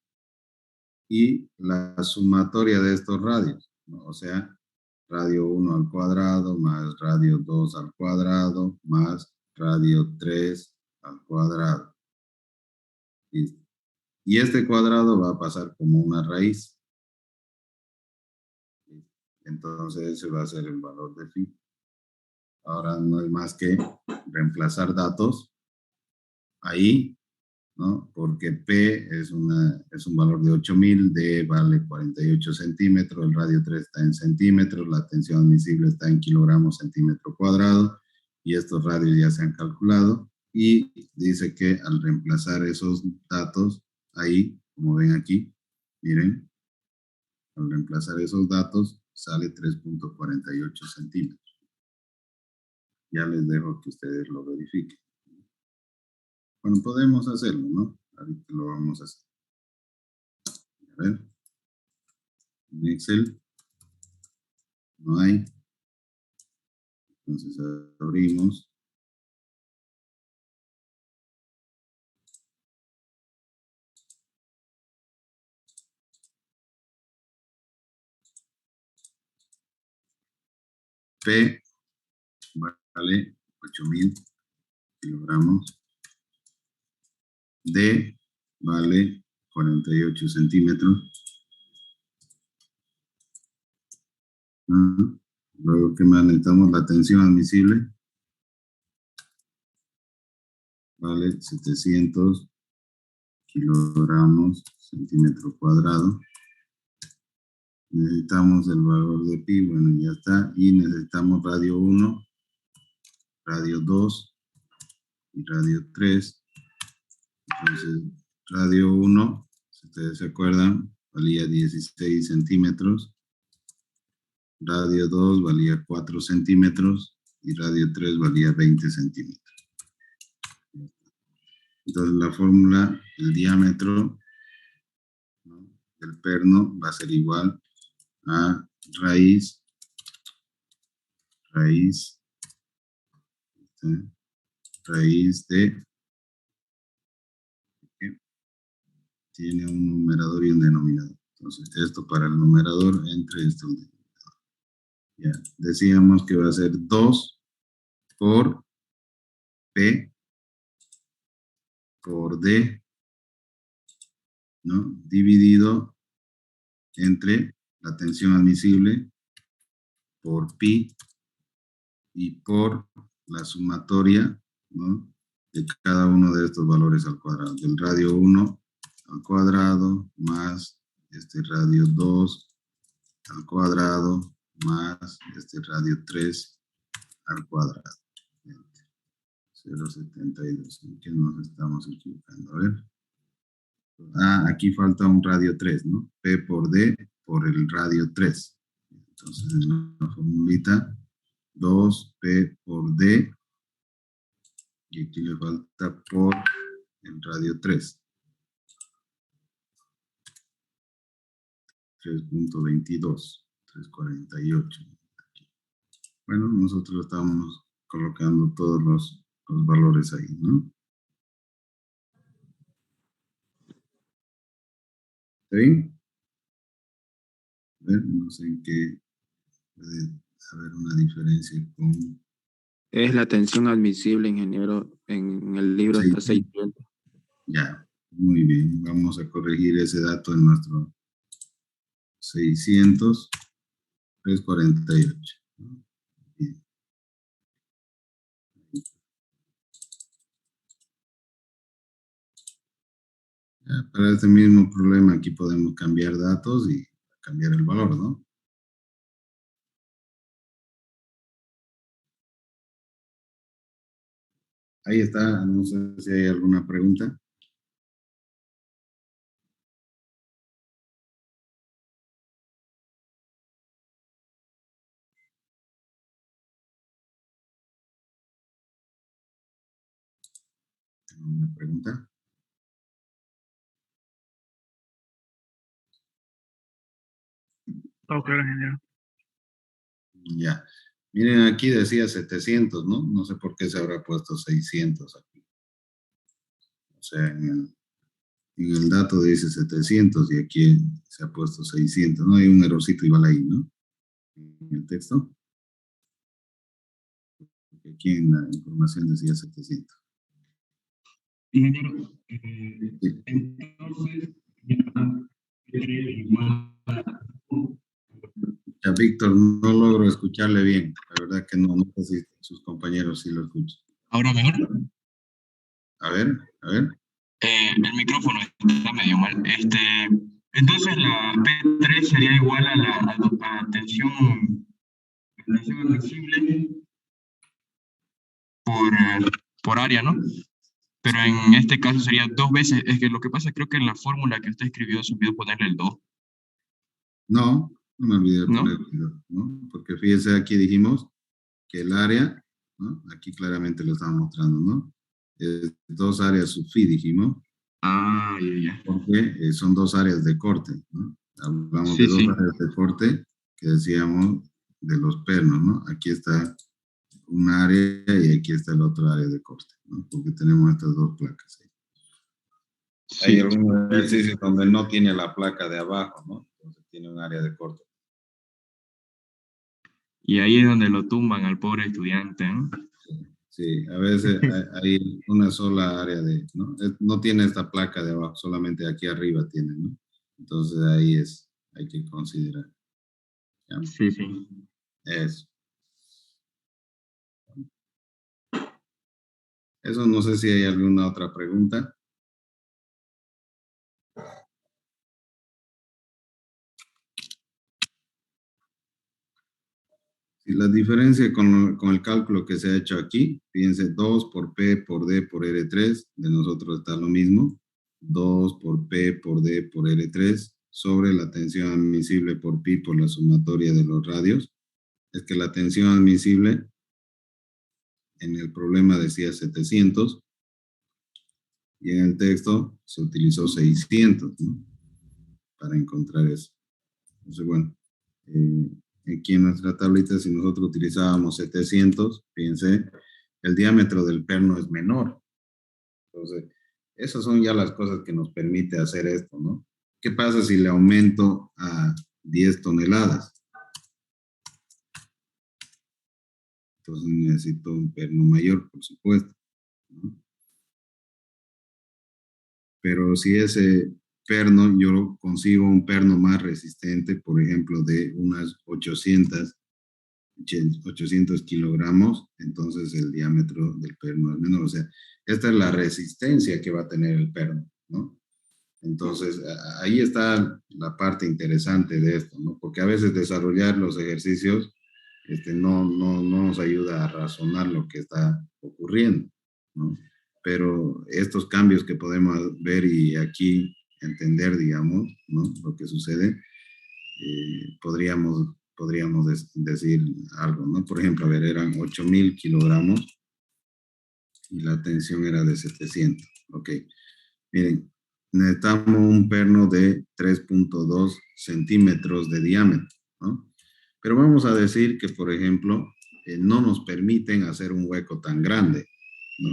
y la sumatoria de estos radios, ¿no? O sea, radio 1 al cuadrado más radio 2 al cuadrado más radio 3 al cuadrado. ¿Listo? Y este cuadrado va a pasar como una raíz. ¿Listo? Entonces ese va a ser el valor de phi. Ahora no hay más que reemplazar datos ahí, ¿no? Porque P es un valor de 8000, D vale 48 centímetros, el radio 3 está en centímetros, la tensión admisible está en kilogramos centímetro cuadrado, y estos radios ya se han calculado, y dice que al reemplazar esos datos ahí, como ven aquí, miren, al reemplazar esos datos sale 3,48 centímetros. Ya les dejo que ustedes lo verifiquen. Bueno, podemos hacerlo, ¿no? Ahorita lo vamos a hacer. A ver, en Excel no hay. Entonces abrimos. P vale 8000 kilogramos. D vale 48 centímetros. Luego que más necesitamos, la tensión admisible vale 700 kilogramos centímetro cuadrado. Necesitamos el valor de pi, bueno, ya está. Y necesitamos radio 1, radio 2 y radio 3. Entonces, radio 1, si ustedes se acuerdan, valía 16 centímetros. Radio 2 valía 4 centímetros y radio 3 valía 20 centímetros. Entonces la fórmula, el diámetro, ¿no?, del perno va a ser igual a raíz, ¿sí?, raíz de, ¿qué?, tiene un numerador y un denominador. Entonces esto para el numerador, entre esto el denominador. Ya, decíamos que va a ser 2 por P por D, ¿no?, dividido entre la tensión admisible por pi y por la sumatoria, ¿no?, de cada uno de estos valores al cuadrado. Del radio 1 al cuadrado más este radio 2 al cuadrado más este radio 3 al cuadrado. 0,72. ¿En qué nos estamos equivocando? A ver. Aquí falta un radio 3, ¿no? P por D por el radio 3. Entonces, en la formulita, 2P por D, y aquí le falta por el radio 3. 3.22, 348. Bueno, nosotros estamos colocando todos los valores ahí, ¿no? ¿Está bien? A ver, no sé en qué puede haber una diferencia con... Es la tensión admisible, ingeniero. En el libro está 600. Ya, muy bien. Vamos a corregir ese dato en nuestro 600, 348. Bien. Ya, para este mismo problema aquí podemos cambiar datos y cambiar el valor, ¿no? Ahí está, no sé si hay alguna pregunta. ¿Una pregunta? Todo claro, ingeniero. Ya. Miren, aquí decía 700, ¿no? No sé por qué se habrá puesto 600 aquí. O sea, en el dato dice 700 y aquí se ha puesto 600, ¿no? Hay un errorcito igual ahí, ¿no? En el texto. Porque aquí en la información decía 700. Ingeniero, Sí. entonces, igual Ya, Víctor, no logro escucharle bien. La verdad que no sé si sus compañeros sí lo escuchan. ¿ahora mejor? A ver, a ver. El micrófono está medio mal. Entonces la P3 sería igual a la tensión admisible por área, ¿no? Pero en este caso sería 2 veces. Es que lo que pasa, creo que en la fórmula que usted escribió se olvidó ponerle el 2, No, no me olvidé de ¿no? poner cuidado, ¿no? Porque fíjese, aquí dijimos que el área, ¿no? Aquí claramente lo estamos mostrando, ¿no? Es 2 áreas sub phi, dijimos, Ah, ya. porque son 2 áreas de corte, ¿no? Hablamos de Sí, 2 sí. áreas de corte que decíamos de los pernos, ¿no? Aquí está un área y aquí está el otro área de corte, ¿no? Porque tenemos estas 2 placas ahí. Hay Sí. algunos ejercicios donde no tiene la placa de abajo, ¿no? Entonces tiene un área de corte. Y ahí es donde lo tumban al pobre estudiante, ¿no? Sí, a veces hay una sola área de, ¿no? No tiene esta placa de abajo, solamente aquí arriba tiene, ¿no? Entonces ahí hay que considerar. ¿Ya? Sí, sí. Eso. Eso no sé si hay alguna otra pregunta. Si la diferencia con el cálculo que se ha hecho aquí, fíjense, 2 por P por D por R3, de nosotros está lo mismo, 2 por P por D por R3, sobre la tensión admisible por pi por la sumatoria de los radios. Es que la tensión admisible en el problema decía 700 y en el texto se utilizó 600, ¿no? Para encontrar eso. Entonces, bueno, aquí en nuestra tablita, si nosotros utilizábamos 700, fíjense, el diámetro del perno es menor. Entonces, esas son ya las cosas que nos permite hacer esto, ¿no? ¿Qué pasa si le aumento a 10 toneladas? Entonces necesito un perno mayor, por supuesto, ¿no? Pero si ese perno, yo consigo un perno más resistente, por ejemplo, de unas 800 kilogramos, entonces el diámetro del perno es menor. O sea, esta es la resistencia que va a tener el perno, ¿no? Entonces, ahí está la parte interesante de esto, ¿no? Porque a veces desarrollar los ejercicios no nos ayuda a razonar lo que está ocurriendo, ¿no? Pero estos cambios que podemos ver y aquí entender, digamos, ¿no? Lo que sucede, podríamos decir algo, ¿no? Por ejemplo, a ver, eran 8.000 kilogramos y la tensión era de 700. Ok, miren, necesitamos un perno de 3.2 centímetros de diámetro, ¿no? Pero vamos a decir que, por ejemplo, no nos permiten hacer un hueco tan grande, ¿no?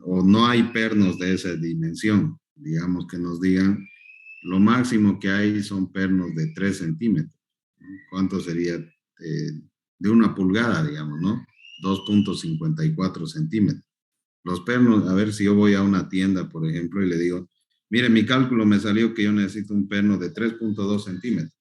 O no hay pernos de esa dimensión, digamos que nos digan, lo máximo que hay son pernos de 3 centímetros, ¿no? ¿Cuánto sería? De 1 pulgada, digamos, ¿no? 2.54 centímetros. Los pernos, a ver si yo voy a una tienda, por ejemplo, y le digo, mire, mi cálculo me salió que yo necesito un perno de 3.2 centímetros,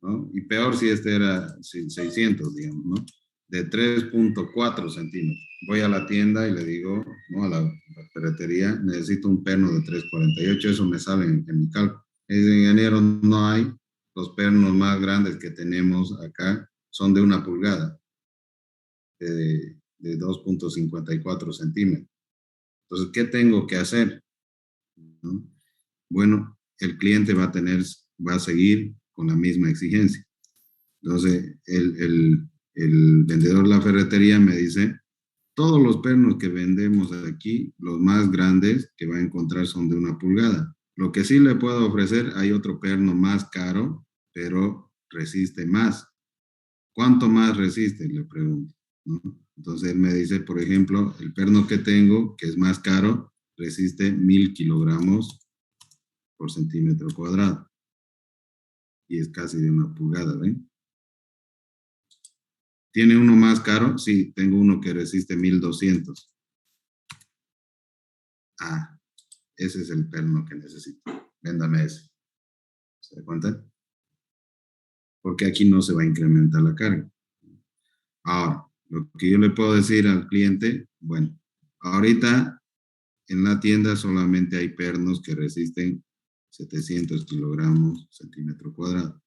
¿no? Y peor si este era 600, digamos, ¿no? De 3.4 centímetros. Voy a la tienda y le digo, ¿no? A la ferretería, necesito un perno de 3.48, eso me sale en mi cálculo. Es ingeniero, no hay. Los pernos más grandes que tenemos acá son de 1 pulgada, de 2.54 centímetros. Entonces, ¿qué tengo que hacer? ¿No? Bueno, el cliente va a seguir con la misma exigencia. Entonces, el vendedor de la ferretería me dice, todos los pernos que vendemos aquí, los más grandes que va a encontrar son de 1 pulgada. Lo que sí le puedo ofrecer, hay otro perno más caro, pero resiste más. ¿Cuánto más resiste? Le pregunto, ¿no? Entonces él me dice, por ejemplo, el perno que tengo, que es más caro, resiste 1000 kilogramos por centímetro cuadrado. Y es casi de 1 pulgada, ¿ven? ¿Tiene uno más caro? Sí, tengo uno que resiste 1200. Ah, ese es el perno que necesito. Véndame ese. ¿Se da cuenta? Porque aquí no se va a incrementar la carga. Ahora, lo que yo le puedo decir al cliente, bueno, ahorita en la tienda solamente hay pernos que resisten 700 kilogramos centímetro cuadrado.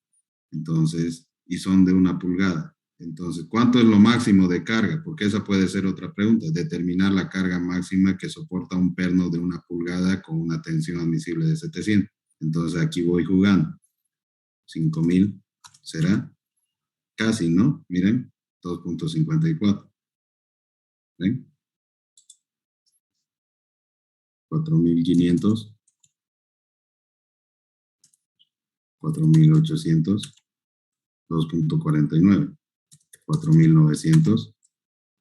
Entonces, y son de 1 pulgada. Entonces, ¿cuánto es lo máximo de carga? Porque esa puede ser otra pregunta. Determinar la carga máxima que soporta un perno de 1 pulgada con una tensión admisible de 700. Entonces, aquí voy jugando. 5000, ¿será? Casi, ¿no? Miren, 2.54. ¿Ven? 4500, 4800, 2.49, 4900,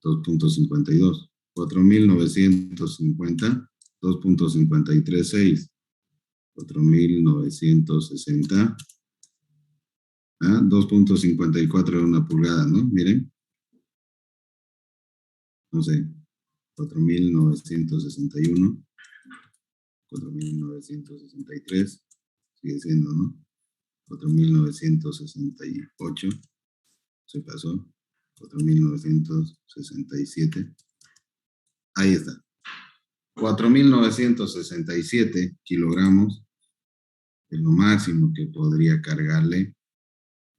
2.52, 4950, 2.536, 4960, 2.54 de 1 pulgada, ¿no? Miren, no sé, 4961, 4963, sigue siendo, ¿no? 4968, se pasó, 4967, ahí está. 4.967 kilogramos es lo máximo que podría cargarle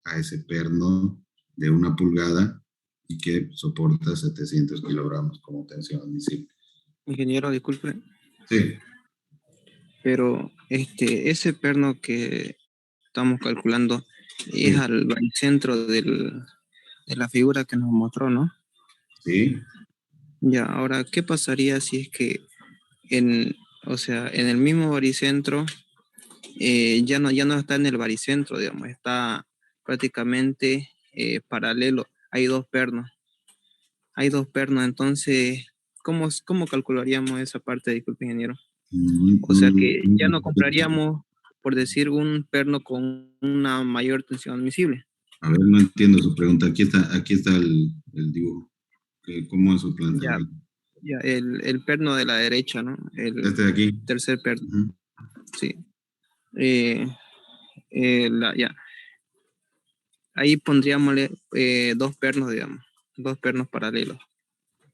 a ese perno de 1 pulgada y que soporta 700 kilogramos como tensión admisible. Ingeniero, disculpe, Sí, pero ese perno que estamos calculando es sí, al baricentro de la figura que nos mostró, ¿no? sí. Ya, ahora, ¿qué pasaría si es que o sea, en el mismo baricentro ya no está en el baricentro, digamos, está prácticamente paralelo. Hay dos pernos, entonces, ¿cómo calcularíamos esa parte? Disculpe, ingeniero. O sea que ya no compraríamos, por decir, un perno con una mayor tensión admisible. A ver, no entiendo su pregunta. Aquí está el dibujo. ¿Cómo es su Ya, planteamiento? ya, el perno de la derecha, ¿no? El Este de aquí. tercer perno, Ujú. sí. Eh, ya. Ahí pondríamosle dos pernos, digamos, dos pernos paralelos.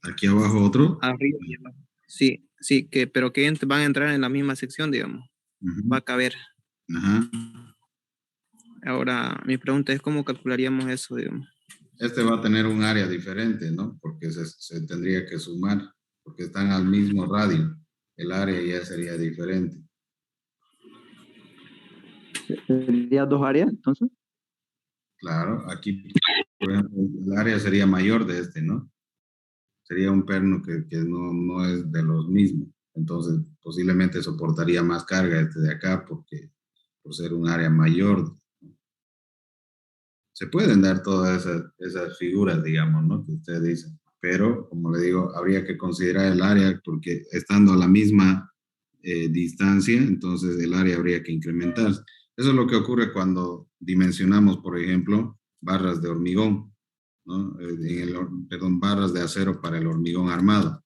Aquí abajo otro. Arriba y abajo. Sí, sí, pero que van a entrar en la misma sección, digamos. Va Ujú. a caber. Ajá. Ahora, mi pregunta es cómo calcularíamos eso, digamos. Este va a tener un área diferente, ¿no? Porque se tendría que sumar, porque están al mismo radio. El área ya sería diferente. ¿Sería dos áreas, entonces? Claro, aquí, por ejemplo, el área sería mayor de este, ¿no? Sería un perno que no es de los mismos. Entonces, posiblemente soportaría más carga este de acá porque por ser un área mayor. Se pueden dar todas esas figuras, digamos, ¿no? Que usted dice. Pero, como le digo, habría que considerar el área porque estando a la misma distancia, entonces el área habría que incrementarse. Eso es lo que ocurre cuando dimensionamos, por ejemplo, barras de hormigón, ¿no? Perdón, barras de acero para el hormigón armado.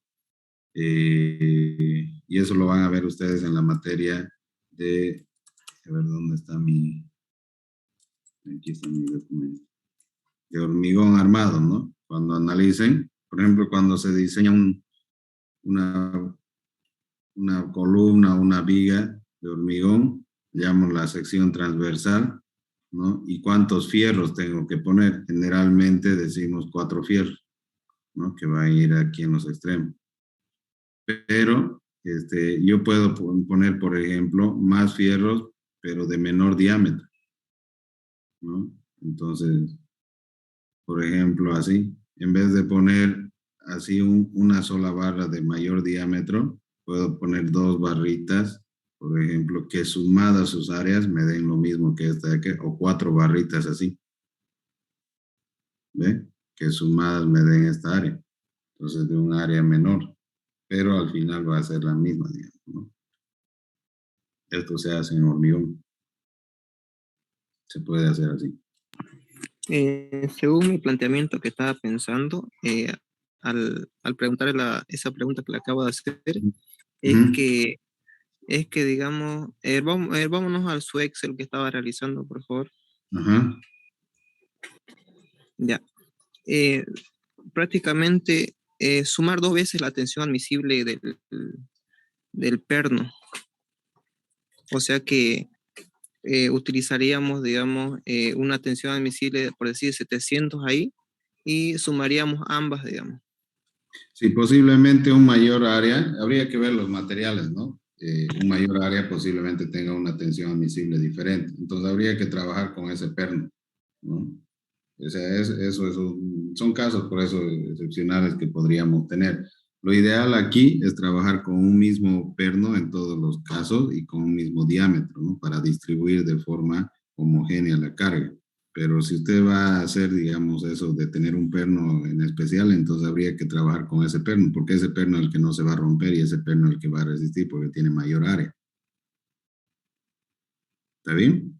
Y eso lo van a ver ustedes en la materia de, a ver, ¿dónde está aquí está mi documento? De hormigón armado, ¿no? Cuando analicen, por ejemplo, cuando se diseña una, una columna, una viga de hormigón, llamamos la sección transversal, ¿no? ¿Y cuántos fierros tengo que poner? Generalmente decimos 4 fierros, ¿no? Que va a ir aquí en los extremos. Pero yo puedo poner, por ejemplo, más fierros, pero de menor diámetro, ¿no? Entonces, por ejemplo, así, en vez de poner así una sola barra de mayor diámetro, puedo poner 2 barritas, por ejemplo, que sumadas sus áreas me den lo mismo que esta de aquí, o 4 barritas así. ¿Ve? Que sumadas me den esta área. Entonces, de un área menor, pero al final va a ser la misma, digamos, ¿no? Esto se hace en hormigón. Se puede hacer así. Según mi planteamiento que estaba pensando, al preguntarle esa pregunta que le acabo de hacer, es Ujú. que digamos, vámonos al su Excel que estaba realizando, por favor. Ajá. Ya. Prácticamente sumar 2 veces la tensión admisible del perno. O sea que utilizaríamos, digamos, una tensión admisible, por decir, 700 ahí, y sumaríamos ambas, digamos. Sí, posiblemente un mayor área, habría que ver los materiales, ¿no? Un mayor área posiblemente tenga una tensión admisible diferente. Entonces habría que trabajar con ese perno, ¿no? O sea, son casos por eso excepcionales que podríamos tener. Lo ideal aquí es trabajar con un mismo perno en todos los casos y con un mismo diámetro, ¿no? Para distribuir de forma homogénea la carga. Pero si usted va a hacer, digamos, eso de tener un perno en especial, entonces habría que trabajar con ese perno, porque ese perno es el que no se va a romper y ese perno es el que va a resistir porque tiene mayor área. ¿Está bien?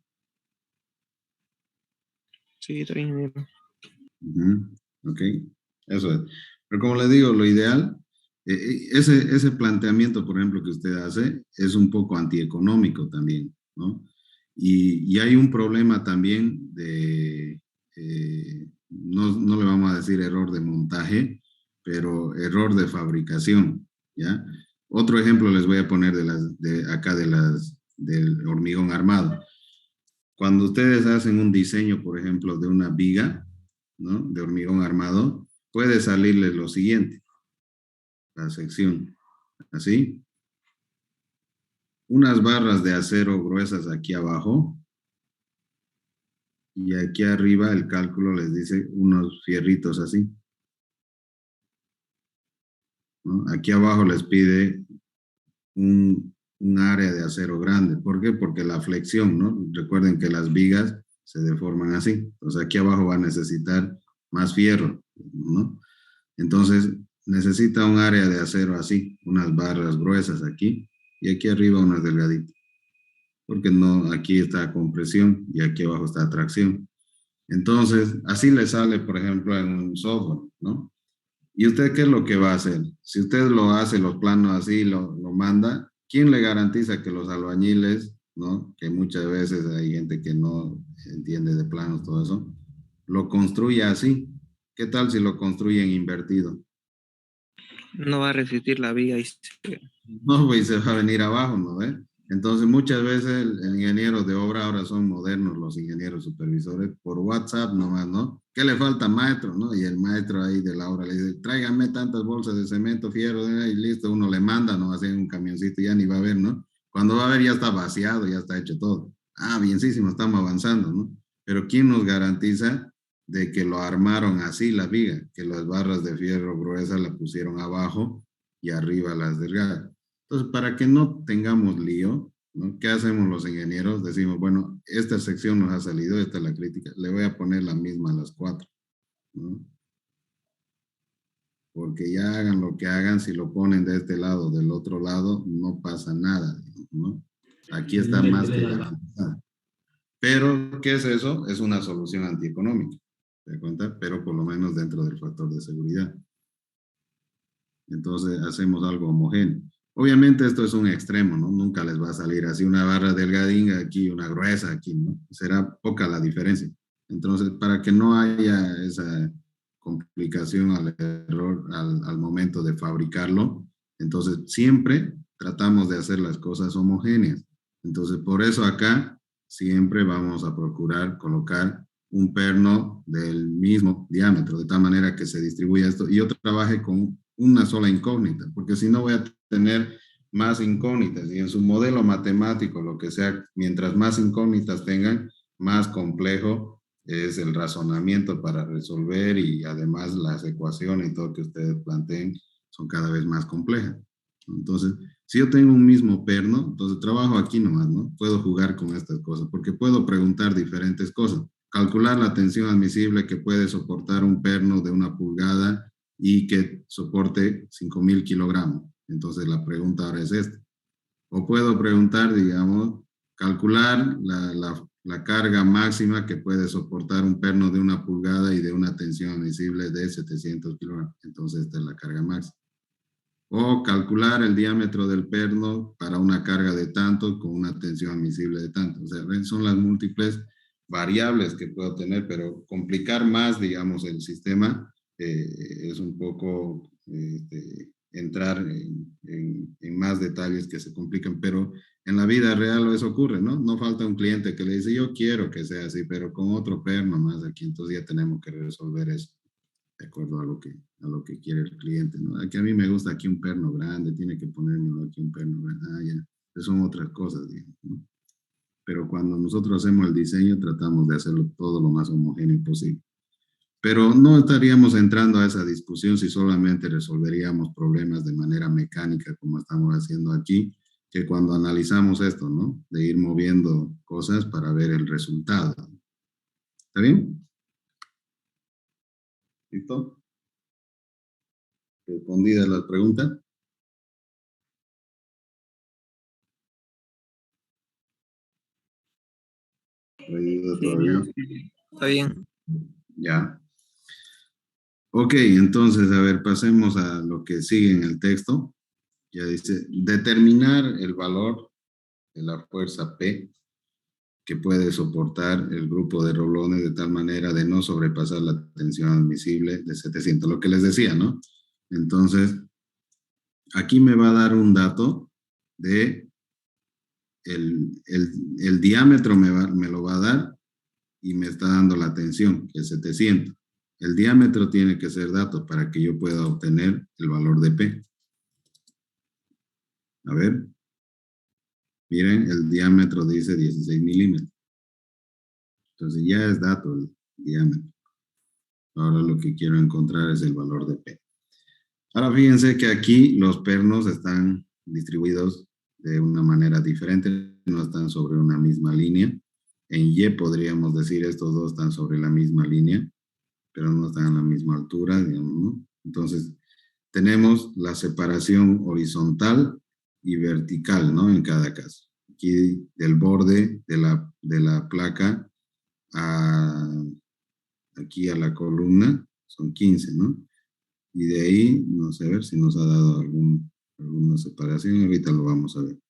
Sí, está bien. Ujú. Ok, eso es. Pero como le digo, lo ideal, ese planteamiento, por ejemplo, que usted hace, es un poco antieconómico también, ¿no? Y hay un problema también no le vamos a decir error de montaje, pero error de fabricación, ¿ya? Otro ejemplo les voy a poner del hormigón armado. Cuando ustedes hacen un diseño, por ejemplo, de una viga, ¿no? De hormigón armado, puede salirles lo siguiente, la sección, así, unas barras de acero gruesas aquí abajo, y aquí arriba el cálculo les dice unos fierritos así, ¿no? Aquí abajo les pide un área de acero grande. ¿Por qué? Porque la flexión, ¿no? Recuerden que las vigas se deforman así. Entonces aquí abajo va a necesitar más fierro, ¿no? Entonces necesita un área de acero así, unas barras gruesas aquí y aquí arriba unas delgaditas. Porque no, aquí está compresión y aquí abajo está tracción. Entonces, así le sale, por ejemplo, en un software, ¿no? ¿Y usted qué es lo que va a hacer? Si usted lo hace, los planos así, lo manda, ¿quién le garantiza que los albañiles, ¿no? Que muchas veces hay gente que no entiende de planos, todo eso, lo construya así? ¿Qué tal si lo construyen invertido? No va a resistir la viga y No, pues se va a venir abajo, ¿no ve? Entonces, muchas veces el ingeniero de obra ahora son modernos, los ingenieros supervisores, por WhatsApp nomás, ¿no? ¿Qué le falta, maestro? ¿No? Y el maestro ahí de la obra le dice, tráigame tantas bolsas de cemento, fierro, y listo, uno le manda, ¿no? Así en un camioncito, ya ni va a ver, ¿no? Cuando va a ver ya está vaciado, ya está hecho todo. Ah, bienísimo, estamos avanzando, ¿no? Pero ¿quién nos garantiza de que lo armaron así la viga? Que las barras de fierro gruesas la pusieron abajo y arriba las delgadas. Entonces, para que no tengamos lío, ¿no? ¿Qué hacemos los ingenieros? Decimos, bueno, esta sección nos ha salido, esta es la crítica, le voy a poner la misma a las 4, ¿no? Porque ya hagan lo que hagan, si lo ponen de este lado o del otro lado, no pasa nada, ¿no? Aquí está más que garantizado. Pero, ¿qué es eso? Es una solución antieconómica, ¿te das cuenta? Pero por lo menos dentro del factor de seguridad. Entonces, hacemos algo homogéneo. Obviamente esto es un extremo, ¿no? Nunca les va a salir así una barra delgadinga aquí, una gruesa aquí, ¿no? Será poca la diferencia. Entonces, para que no haya esa complicación al error al momento de fabricarlo, entonces siempre tratamos de hacer las cosas homogéneas. Entonces, por eso acá siempre vamos a procurar colocar un perno del mismo diámetro, de tal manera que se distribuya esto y yo trabaje con una sola incógnita, porque si no voy a tener más incógnitas y en su modelo matemático, lo que sea, mientras más incógnitas tengan, más complejo es el razonamiento para resolver y además las ecuaciones y todo que ustedes planteen son cada vez más complejas. Entonces, si yo tengo un mismo perno, entonces trabajo aquí nomás, ¿no? Puedo jugar con estas cosas porque puedo preguntar diferentes cosas. Calcular la tensión admisible que puede soportar un perno de 1 pulgada y que soporte 5.000 kilogramos. Entonces, la pregunta ahora es esta. O puedo preguntar, digamos, calcular la carga máxima que puede soportar un perno de 1 pulgada y de una tensión admisible de 700 kilogramos. Entonces, esta es la carga máxima. O calcular el diámetro del perno para una carga de tanto con una tensión admisible de tanto. O sea, son las múltiples variables que puedo tener, pero complicar más, digamos, el sistema es un poco entrar en más detalles que se complican, pero en la vida real eso ocurre, ¿no? No falta un cliente que le dice, yo quiero que sea así, pero con otro perno más aquí, entonces ya tenemos que resolver eso de acuerdo a lo que quiere el cliente, ¿no? Aquí a mí me gusta aquí un perno grande, tiene que ponérmelo aquí un perno grande, ya, eso son otras cosas, digamos, ¿no? Pero cuando nosotros hacemos el diseño tratamos de hacerlo todo lo más homogéneo posible. Pero no estaríamos entrando a esa discusión si solamente resolveríamos problemas de manera mecánica como estamos haciendo aquí, que cuando analizamos esto, ¿no? De ir moviendo cosas para ver el resultado. ¿Está bien? ¿Listo? ¿Respondidas las preguntas? ¿No hay duda todavía? Está bien. Ya. Ok, entonces, a ver, pasemos a lo que sigue en el texto. Ya dice, determinar el valor de la fuerza P que puede soportar el grupo de rolones de tal manera de no sobrepasar la tensión admisible de 700, lo que les decía, ¿no? Entonces, aquí me va a dar un dato de el diámetro me lo va a dar y me está dando la tensión, que es 700. El diámetro tiene que ser dato para que yo pueda obtener el valor de P. A ver, miren, el diámetro dice 16 milímetros. Entonces ya es dato el diámetro. Ahora lo que quiero encontrar es el valor de P. Ahora fíjense que aquí los pernos están distribuidos de una manera diferente, no están sobre una misma línea. En Y podríamos decir estos dos están sobre la misma línea, pero no están a la misma altura, digamos, ¿no? Entonces, tenemos la separación horizontal y vertical, ¿no? En cada caso. Aquí del borde de la placa aquí a la columna son 15, ¿no? Y de ahí, no sé, a ver si nos ha dado alguna separación, ahorita lo vamos a ver.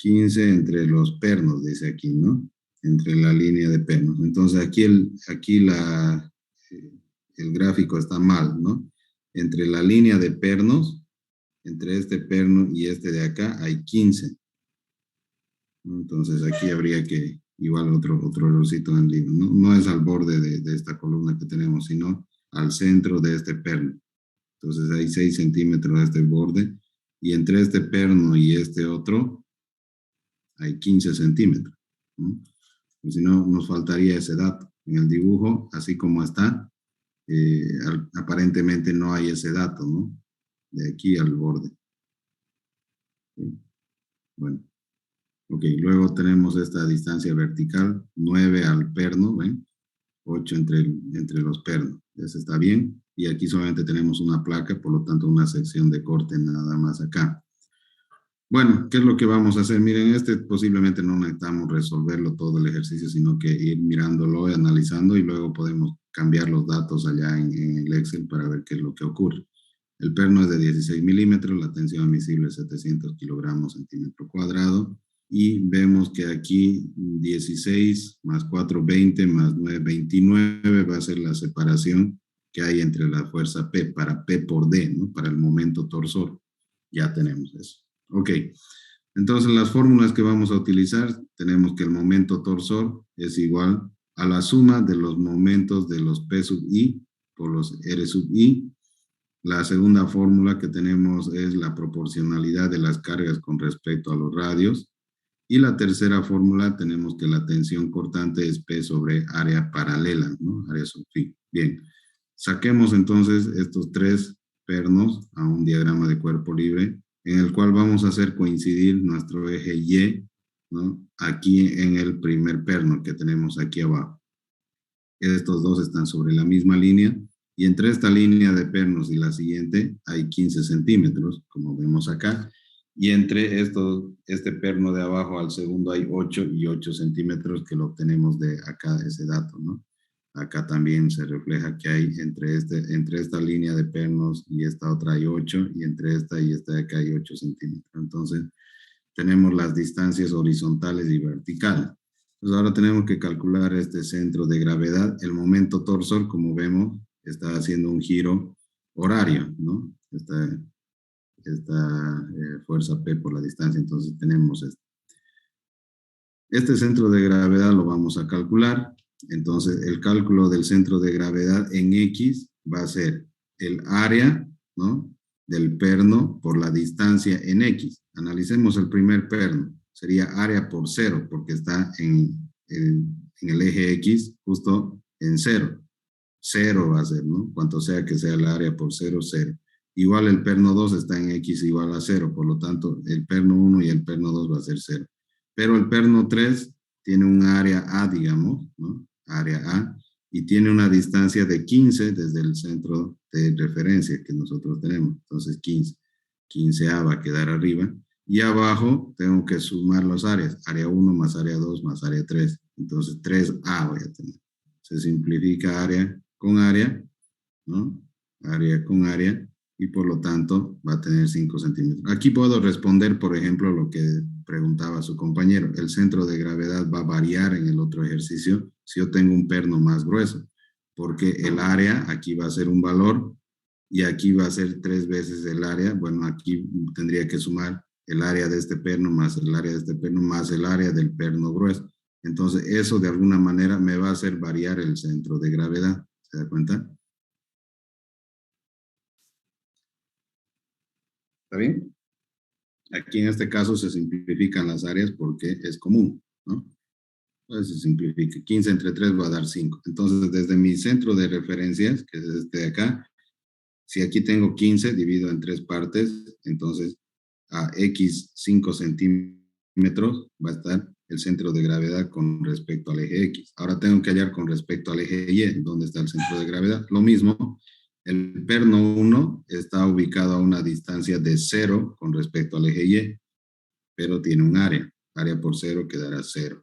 $15 entre los pernos, dice aquí, ¿no? Entre la línea de pernos. Entonces aquí el gráfico está mal, ¿no? Entre la línea de pernos, entre este perno y este de acá, hay 15. Entonces aquí habría que, igual otro errorcito en el libro, ¿no? No es al borde de esta columna que tenemos, sino al centro de este perno. Entonces hay 6 centímetros de este borde, y entre este perno y este otro hay 15 centímetros, ¿no? Pues si no, nos faltaría ese dato. En el dibujo, así como está, aparentemente no hay ese dato, ¿no? De aquí al borde. ¿Sí? Bueno. Ok, luego tenemos esta distancia vertical, 9 al perno, ¿ven? 8 entre los pernos. Eso está bien. Y aquí solamente tenemos una placa, por lo tanto una sección de corte nada más acá. Bueno, ¿qué es lo que vamos a hacer? Miren, posiblemente no necesitamos resolverlo todo el ejercicio, sino que ir mirándolo y analizando, y luego podemos cambiar los datos allá en el Excel para ver qué es lo que ocurre. El perno es de 16 milímetros, la tensión admisible es 700 kilogramos centímetro cuadrado. Y vemos que aquí 16 más 4, 20 más 9, 29 va a ser la separación que hay entre la fuerza P para P por D, ¿no? Para el momento torsor. Ya tenemos eso. Ok, entonces las fórmulas que vamos a utilizar, tenemos que el momento torsor es igual a la suma de los momentos de los P sub I por los R sub I. La segunda fórmula que tenemos es la proporcionalidad de las cargas con respecto a los radios. Y la tercera fórmula tenemos que la tensión cortante es P sobre área paralela, ¿no? Área sub phi. Bien, saquemos entonces estos tres pernos a un diagrama de cuerpo libre en el cual vamos a hacer coincidir nuestro eje Y, ¿no? Aquí en el primer perno que tenemos aquí abajo. Estos dos están sobre la misma línea y entre esta línea de pernos y la siguiente hay 15 centímetros, como vemos acá. Y entre este perno de abajo al segundo hay 8 y 8 centímetros que lo obtenemos de acá, ese dato, ¿no? Acá también se refleja que hay entre esta línea de pernos y esta otra hay 8 y entre esta y esta de acá hay 8 centímetros. Entonces, tenemos las distancias horizontales y verticales. Entonces, ahora tenemos que calcular este centro de gravedad. El momento torsor, como vemos, está haciendo un giro horario, ¿no? Esta fuerza P por la distancia. Entonces, tenemos este centro de gravedad lo vamos a calcular. Entonces, el cálculo del centro de gravedad en X va a ser el área, ¿no? Del perno por la distancia en X. Analicemos el primer perno. Sería área por 0, porque está en el eje X, justo en 0. 0 va a ser, ¿no? Cuanto sea que sea el área por 0, 0. Igual el perno 2 está en X igual a 0, por lo tanto, el perno 1 y el perno 2 va a ser 0. Pero el perno 3 tiene un área A, digamos, ¿no? Área A, y tiene una distancia de 15 desde el centro de referencia que nosotros tenemos. Entonces, 15. 15A va a quedar arriba. Y abajo tengo que sumar las áreas. Área 1 más área 2 más área 3. Entonces, 3A voy a tener. Se simplifica área con área, ¿no? Área con área. Y por lo tanto va a tener 5 centímetros. Aquí puedo responder, por ejemplo, lo que preguntaba su compañero. El centro de gravedad va a variar en el otro ejercicio si yo tengo un perno más grueso, porque el área aquí va a ser un valor y aquí va a ser 3 veces el área. Bueno, aquí tendría que sumar el área de este perno más el área de este perno más el área del perno grueso. Entonces, eso de alguna manera me va a hacer variar el centro de gravedad. ¿Se da cuenta? ¿Está bien? Aquí en este caso se simplifican las áreas porque es común, ¿no? Entonces se simplifica. 15 entre 3 va a dar 5. Entonces, desde mi centro de referencias, que es este de acá, si aquí tengo 15 dividido en 3 partes, entonces a X 5 centímetros va a estar el centro de gravedad con respecto al eje X. Ahora tengo que hallar con respecto al eje Y, ¿dónde está el centro de gravedad? Lo mismo, el perno 1 está ubicado a una distancia de 0 con respecto al eje Y, pero tiene un área. Área por 0 quedará 0.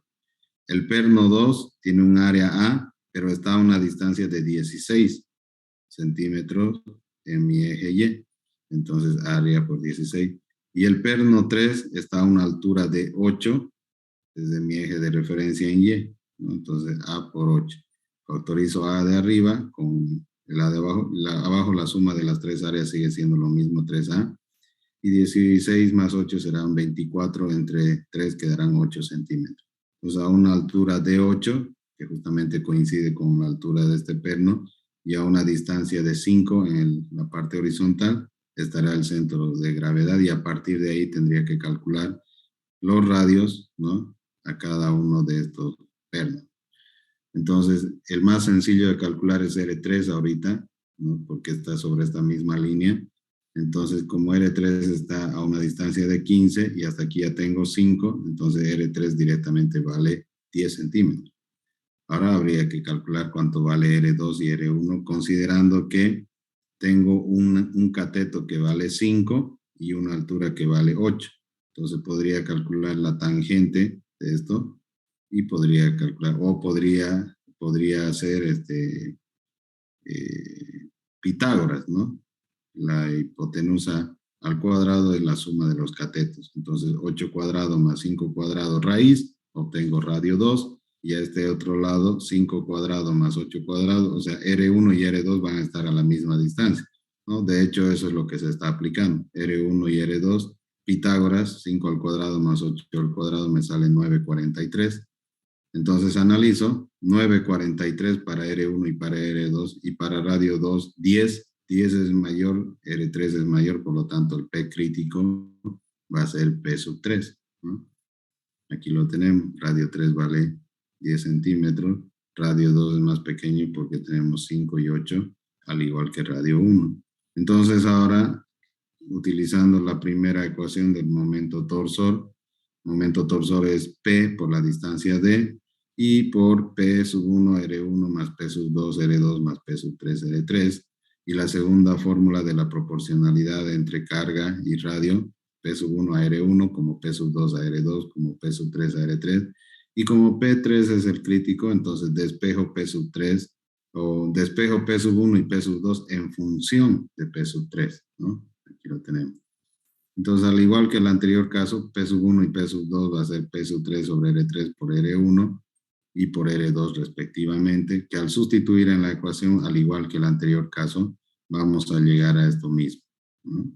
El perno 2 tiene un área A, pero está a una distancia de 16 centímetros en mi eje Y. Entonces, área por 16. Y el perno 3 está a una altura de 8 desde mi eje de referencia en Y, ¿no? Entonces, A por 8. Factorizo A de arriba con el A de abajo. Abajo la suma de las 3 áreas sigue siendo lo mismo, 3A. Y 16 más 8 serán 24, entre 3 quedarán 8 centímetros. Entonces, a una altura de 8, que justamente coincide con la altura de este perno, y a una distancia de 5 en la parte horizontal, estará el centro de gravedad y a partir de ahí tendría que calcular los radios, ¿no? A cada uno de estos pernos. Entonces, el más sencillo de calcular es R3 ahorita, ¿no? Porque está sobre esta misma línea. Entonces, como R3 está a una distancia de 15 y hasta aquí ya tengo 5, entonces R3 directamente vale 10 centímetros. Ahora habría que calcular cuánto vale R2 y R1, considerando que tengo un cateto que vale 5 y una altura que vale 8. Entonces podría calcular la tangente de esto y podría calcular, o podría hacer Pitágoras, ¿no? La hipotenusa al cuadrado es la suma de los catetos. Entonces 8 cuadrado más 5 cuadrado raíz, obtengo radio 2. Y a este otro lado, 5 cuadrado más 8 cuadrado, o sea, R1 y R2 van a estar a la misma distancia, ¿no? De hecho, eso es lo que se está aplicando. R1 y R2, Pitágoras, 5 al cuadrado más 8 al cuadrado me sale 9,43. Entonces analizo 9,43 para R1 y para R2 y para radio 2, 10. 10 es mayor, R3 es mayor, por lo tanto el P crítico va a ser P sub 3, ¿no? Aquí lo tenemos, radio 3 vale 10 centímetros, radio 2 es más pequeño porque tenemos 5 y 8, al igual que radio 1. Entonces ahora, utilizando la primera ecuación del momento torsor es P por la distancia D, y por P sub 1 R1 más P sub 2 R2 más P sub 3 R3, y la segunda fórmula de la proporcionalidad entre carga y radio, P sub 1 a R1 como P sub 2 a R2 como P sub 3 a R3, y como P3 es el crítico, entonces despejo P sub 3 o despejo P sub 1 y P sub 2 en función de P sub 3, ¿no? Aquí lo tenemos. Entonces, al igual que el anterior caso, P sub 1 y P sub 2 va a ser P sub 3 sobre R3 por R1 y por R2 respectivamente, que al sustituir en la ecuación, al igual que el anterior caso, vamos a llegar a esto mismo, ¿no?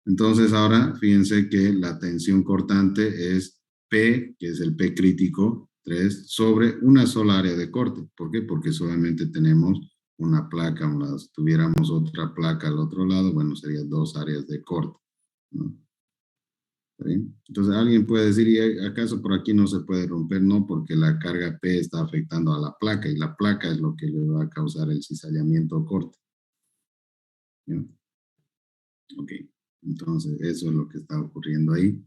Entonces, ahora, fíjense que la tensión cortante es P, que es el P crítico, 3, sobre una sola área de corte. ¿Por qué? Porque solamente tenemos una placa a un lado. Si tuviéramos otra placa al otro lado, bueno, serían 2 áreas de corte, ¿no? ¿Está bien? Entonces alguien puede decir, ¿y acaso por aquí no se puede romper? No, porque la carga P está afectando a la placa, y la placa es lo que le va a causar el cizallamiento o corte. ¿Ya? Ok, entonces eso es lo que está ocurriendo ahí.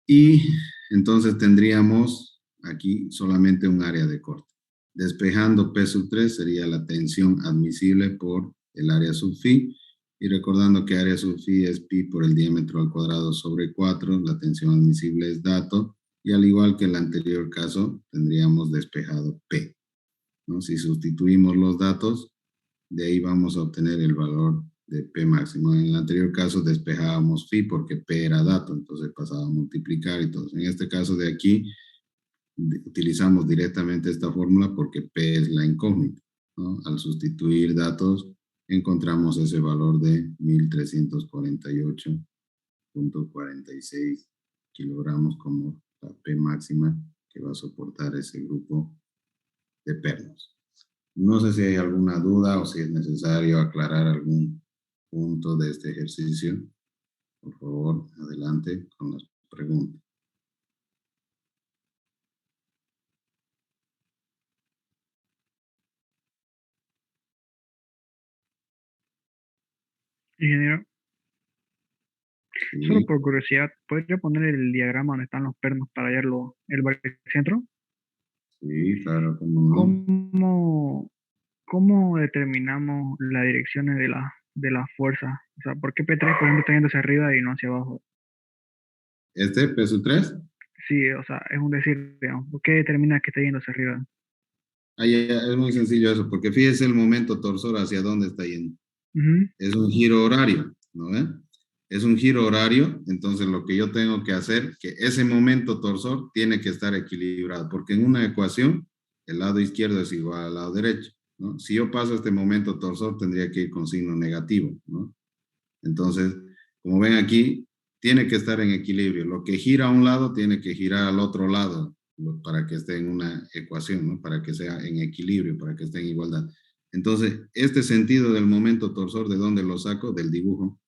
Y entonces tendríamos aquí solamente un área de corte. Despejando P sub 3 sería la tensión admisible por el área sub phi, y recordando que área sub phi es pi por el diámetro al cuadrado sobre 4, la tensión admisible es dato, y al igual que el anterior caso, tendríamos despejado P, ¿no? Si sustituimos los datos, de ahí vamos a obtener el valor de P máximo. En el anterior caso despejábamos phi porque P era dato, entonces pasaba a multiplicar y todo. En este caso de aquí, utilizamos directamente esta fórmula porque P es la incógnita, ¿no? Al sustituir datos, encontramos ese valor de 1348.46 kilogramos como la P máxima que va a soportar ese grupo de pernos. No sé si hay alguna duda o si es necesario aclarar algún punto de este ejercicio. Por favor, adelante con las preguntas. Ingeniero, Sí, solo por curiosidad, ¿podría poner el diagrama donde están los pernos para hallarlo, el baricentro? sí, claro, cómo no. ¿Cómo determinamos las direcciones de la fuerza? O sea, ¿por qué P3, por ejemplo, está yendo hacia arriba y no hacia abajo? ¿Este, P sub 3? Sí, o sea, es un decir, digamos, ¿por qué determina que está yendo hacia arriba? Ahí es muy sencillo eso, porque fíjese el momento torsor hacia dónde está yendo. Ujú. Es un giro horario, ¿no ve? Es un giro horario, entonces lo que yo tengo que hacer, que ese momento torsor tiene que estar equilibrado, porque en una ecuación el lado izquierdo es igual al lado derecho, ¿no? Si yo paso este momento torsor, tendría que ir con signo negativo, ¿no? Entonces, como ven aquí, tiene que estar en equilibrio. Lo que gira a un lado tiene que girar al otro lado para que esté en una ecuación, ¿no? Para que sea en equilibrio, para que esté en igualdad. Entonces, este sentido del momento torsor, ¿de dónde lo saco? Del dibujo.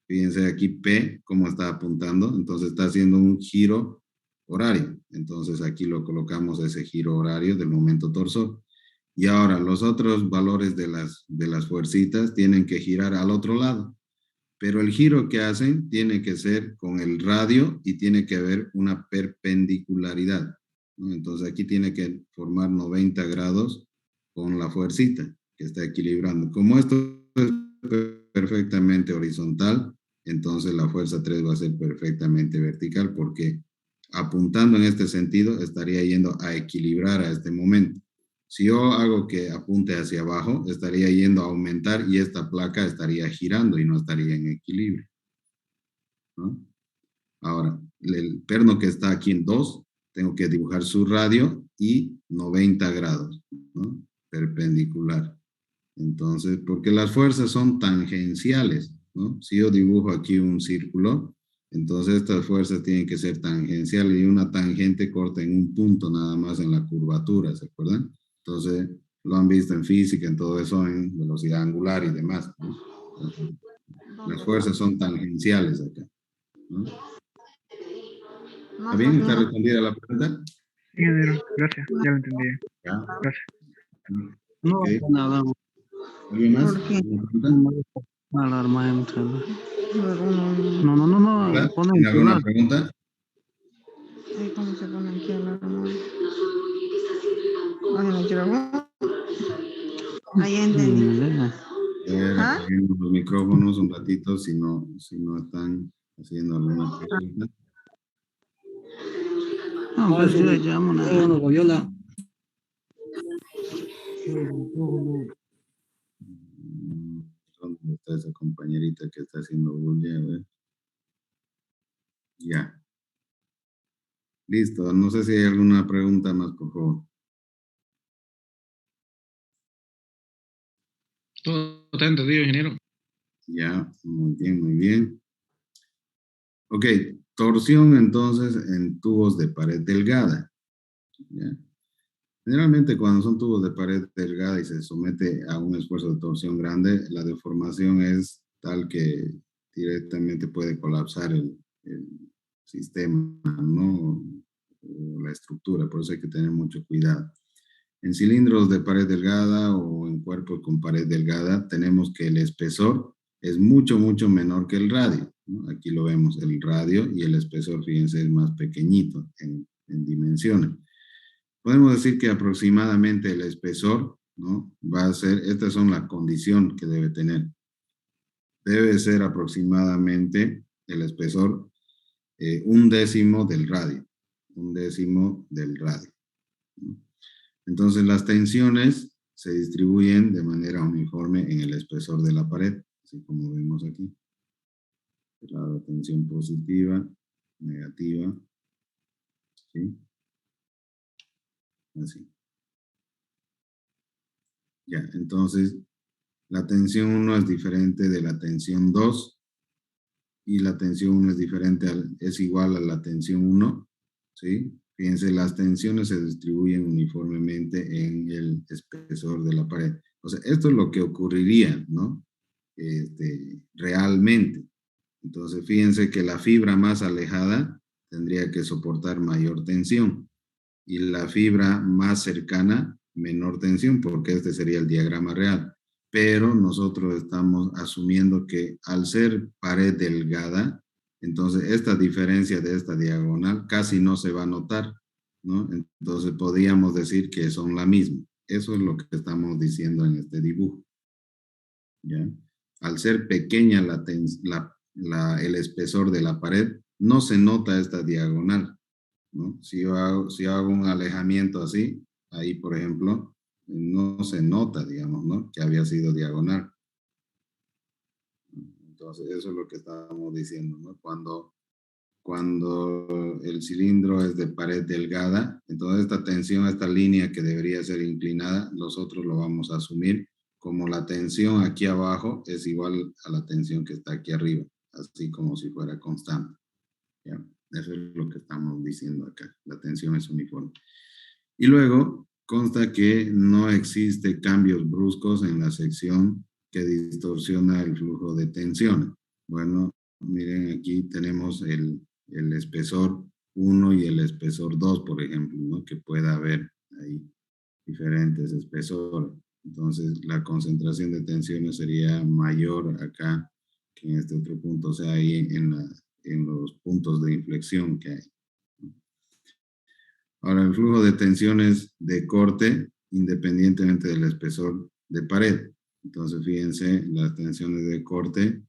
Fíjense aquí P, cómo está apuntando. Entonces, está haciendo un giro horario. Entonces, aquí lo colocamos ese giro horario del momento torsor. Y ahora, los otros valores de las fuercitas tienen que girar al otro lado. Pero el giro que hacen tiene que ser con el radio y tiene que haber una perpendicularidad, ¿no? Entonces aquí tiene que formar 90 grados con la fuercita que está equilibrando. Como esto es perfectamente horizontal, entonces la fuerza 3 va a ser perfectamente vertical porque apuntando en este sentido estaría yendo a equilibrar a este momento. Si yo hago que apunte hacia abajo, estaría yendo a aumentar y esta placa estaría girando y no estaría en equilibrio, ¿no? Ahora, el perno que está aquí en 2, tengo que dibujar su radio y 90 grados, ¿no? Perpendicular. Entonces, porque las fuerzas son tangenciales, ¿no? Si yo dibujo aquí un círculo, entonces estas fuerzas tienen que ser tangenciales y una tangente corta en un punto nada más en la curvatura, ¿se acuerdan? Entonces, lo han visto en física, en todo eso, en velocidad angular y demás, ¿no? Las fuerzas son tangenciales acá, ¿no? ¿Está bien? ¿Está respondida la pregunta? Sí, ingeniero, gracias, ya lo entendí. Ya. Gracias. No, Ok. nada. ¿Alguien más? ¿Por qué? ¿Alguna pregunta? Alarma entra. Luego no. ¿Hola? Pone ¿Tiene alguna celular. pregunta? Ay, ¿cómo se pone aquí el arma? Ay, no quiero. Ahí entendí. ¿Ah? Apaguen los micrófonos un ratito si no están haciendo alguna pregunta. No, pues yo llamo nada. No, Viola. ¿Dónde está esa compañerita que está haciendo bulla? A ver. Ya. Listo. No sé si hay alguna pregunta más, por favor. Todo está entendido, ingeniero. Ya, muy bien, muy bien. Ok, torsión entonces en tubos de pared delgada. ¿Ya? Generalmente cuando son tubos de pared delgada y se somete a un esfuerzo de torsión grande, la deformación es tal que directamente puede colapsar el sistema, ¿no? O la estructura, por eso hay que tener mucho cuidado. En cilindros de pared delgada o en cuerpos con pared delgada, tenemos que el espesor es mucho, mucho menor que el radio, ¿no? Aquí lo vemos, el radio y el espesor, fíjense, es más pequeñito en dimensiones. Podemos decir que aproximadamente el espesor, ¿no? Va a ser, estas son las condiciones que debe tener. Debe ser aproximadamente el espesor 1/10 del radio. 1/10 del radio, ¿no? Entonces las tensiones se distribuyen de manera uniforme en el espesor de la pared, así como vemos aquí. La tensión positiva, negativa, ¿sí? Así. Ya, entonces la tensión 1 es diferente de la tensión 2 y la tensión 1 es diferente, es igual a la tensión 1, ¿sí? Fíjense, las tensiones se distribuyen uniformemente en el espesor de la pared. O sea, esto es lo que ocurriría, ¿no? Realmente. Entonces, fíjense que la fibra más alejada tendría que soportar mayor tensión y la fibra más cercana, menor tensión, porque este sería el diagrama real. Pero nosotros estamos asumiendo que al ser pared delgada, entonces esta diferencia de esta diagonal casi no se va a notar, ¿no? Entonces podríamos decir que son la misma. Eso es lo que estamos diciendo en este dibujo, ¿ya? Al ser pequeña el espesor de la pared, no se nota esta diagonal, ¿no? Si yo hago un alejamiento así, ahí por ejemplo, no se nota, digamos, ¿no? Que había sido diagonal. Entonces, eso es lo que estábamos diciendo, ¿no? Cuando el cilindro es de pared delgada, entonces esta tensión, esta línea que debería ser inclinada, nosotros lo vamos a asumir como la tensión aquí abajo es igual a la tensión que está aquí arriba, así como si fuera constante, ¿ya? Eso es lo que estamos diciendo acá, la tensión es uniforme. Y luego consta que no existe cambios bruscos en la sección que distorsiona el flujo de tensiones. Bueno, miren, aquí tenemos el espesor 1 y el espesor 2, por ejemplo, ¿no? Que pueda haber ahí diferentes espesores. Entonces, la concentración de tensiones sería mayor acá que en este otro punto, o sea, ahí en los puntos de inflexión que hay. Ahora, el flujo de tensiones de corte, independientemente del espesor de pared. Entonces, fíjense, las tensiones de corte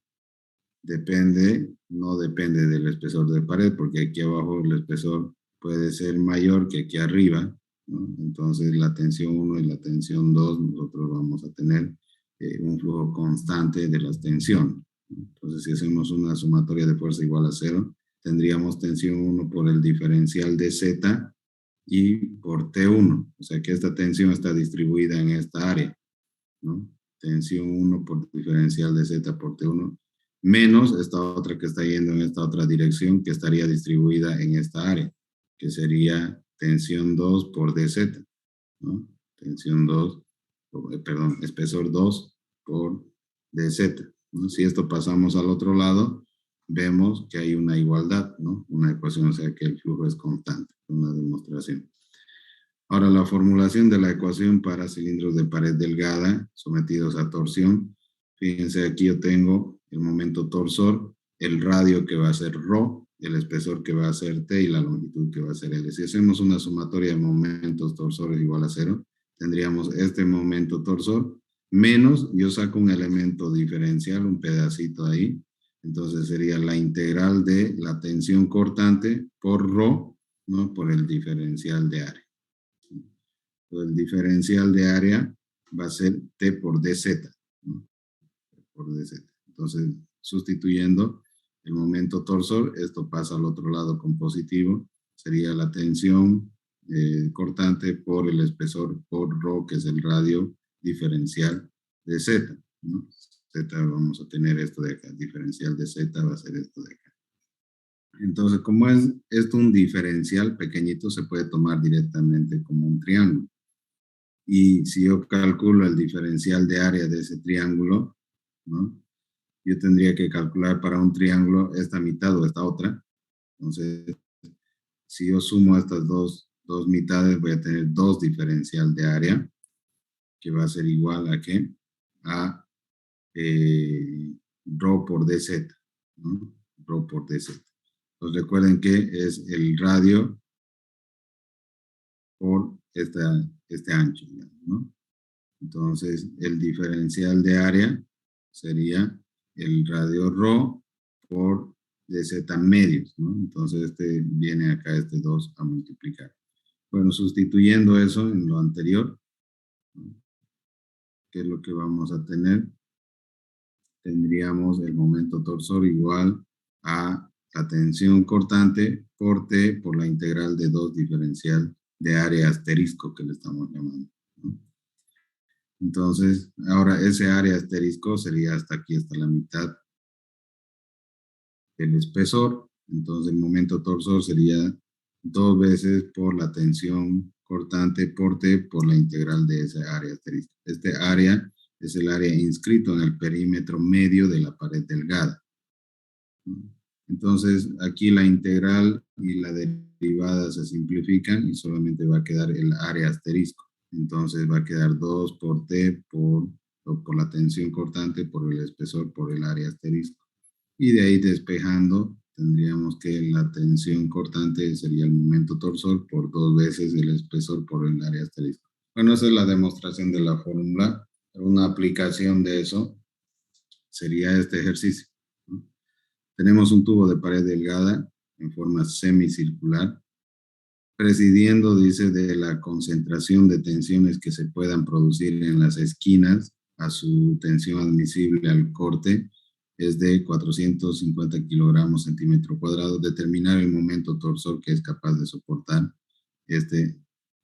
no depende del espesor de pared, porque aquí abajo el espesor puede ser mayor que aquí arriba, ¿no? Entonces, la tensión 1 y la tensión 2, nosotros vamos a tener un flujo constante de las tensiones. Entonces, si hacemos una sumatoria de fuerza igual a 0, tendríamos tensión 1 por el diferencial de Z y por T1. O sea que esta tensión está distribuida en esta área, ¿no? Tensión 1 por diferencial de Z por T1, menos esta otra que está yendo en esta otra dirección, que estaría distribuida en esta área, que sería tensión 2 por DZ, ¿no? Tensión 2, perdón, espesor 2 por DZ, ¿no? Si esto pasamos al otro lado, vemos que hay una igualdad, ¿no? Una ecuación, o sea que el flujo es constante, una demostración. Ahora, la formulación de la ecuación para cilindros de pared delgada sometidos a torsión. Fíjense, aquí yo tengo el momento torsor, el radio que va a ser ρ, el espesor que va a ser t y la longitud que va a ser L. Si hacemos una sumatoria de momentos torsores igual a 0, tendríamos este momento torsor menos, yo saco un elemento diferencial, un pedacito ahí, entonces sería la integral de la tensión cortante por ρ, ¿no? Por el diferencial de área. Entonces, el diferencial de área va a ser T por dz, ¿no? Por dz. Entonces, sustituyendo el momento torsor, esto pasa al otro lado con positivo, sería la tensión cortante por el espesor por ρ, que es el radio diferencial de z, ¿no? Z vamos a tener esto de acá, diferencial de z va a ser esto de acá. Entonces, como es esto un diferencial pequeñito, se puede tomar directamente como un triángulo. Y si yo calculo el diferencial de área de ese triángulo, ¿no? Yo tendría que calcular para un triángulo esta mitad o esta otra. Entonces, si yo sumo estas dos mitades, voy a tener 2 diferencial de área, que va a ser igual a ¿qué? A ρ por dz, ¿no? Ρ por dz. Entonces, recuerden que es el radio por este ancho, digamos, ¿no? Entonces, el diferencial de área sería el radio ρ por dz medios, ¿no? Entonces, viene acá 2 a multiplicar. Bueno, sustituyendo eso en lo anterior, ¿no? ¿Qué es lo que vamos a tener? Tendríamos el momento torsor igual a la tensión cortante por T por la integral de 2 diferencial de área asterisco que le estamos llamando, ¿no? Entonces, ahora ese área asterisco sería hasta aquí, hasta la mitad del espesor. Entonces, el momento torsor sería 2 veces por la tensión cortante por T por la integral de ese área asterisco. Este área es el área inscrito en el perímetro medio de la pared delgada. Entonces, aquí la integral y la derivada se simplifican y solamente va a quedar el área asterisco. Entonces va a quedar 2 por T por la tensión cortante, por el espesor, por el área asterisco. Y de ahí despejando, tendríamos que la tensión cortante sería el momento torsor por 2 veces el espesor por el área asterisco. Bueno, esa es la demostración de la fórmula. Una aplicación de eso sería este ejercicio, ¿no? Tenemos un tubo de pared delgada en forma semicircular, presidiendo, dice, de la concentración de tensiones que se puedan producir en las esquinas a su tensión admisible al corte es de 450 kilogramos centímetro cuadrado. Determinar el momento torsor que es capaz de soportar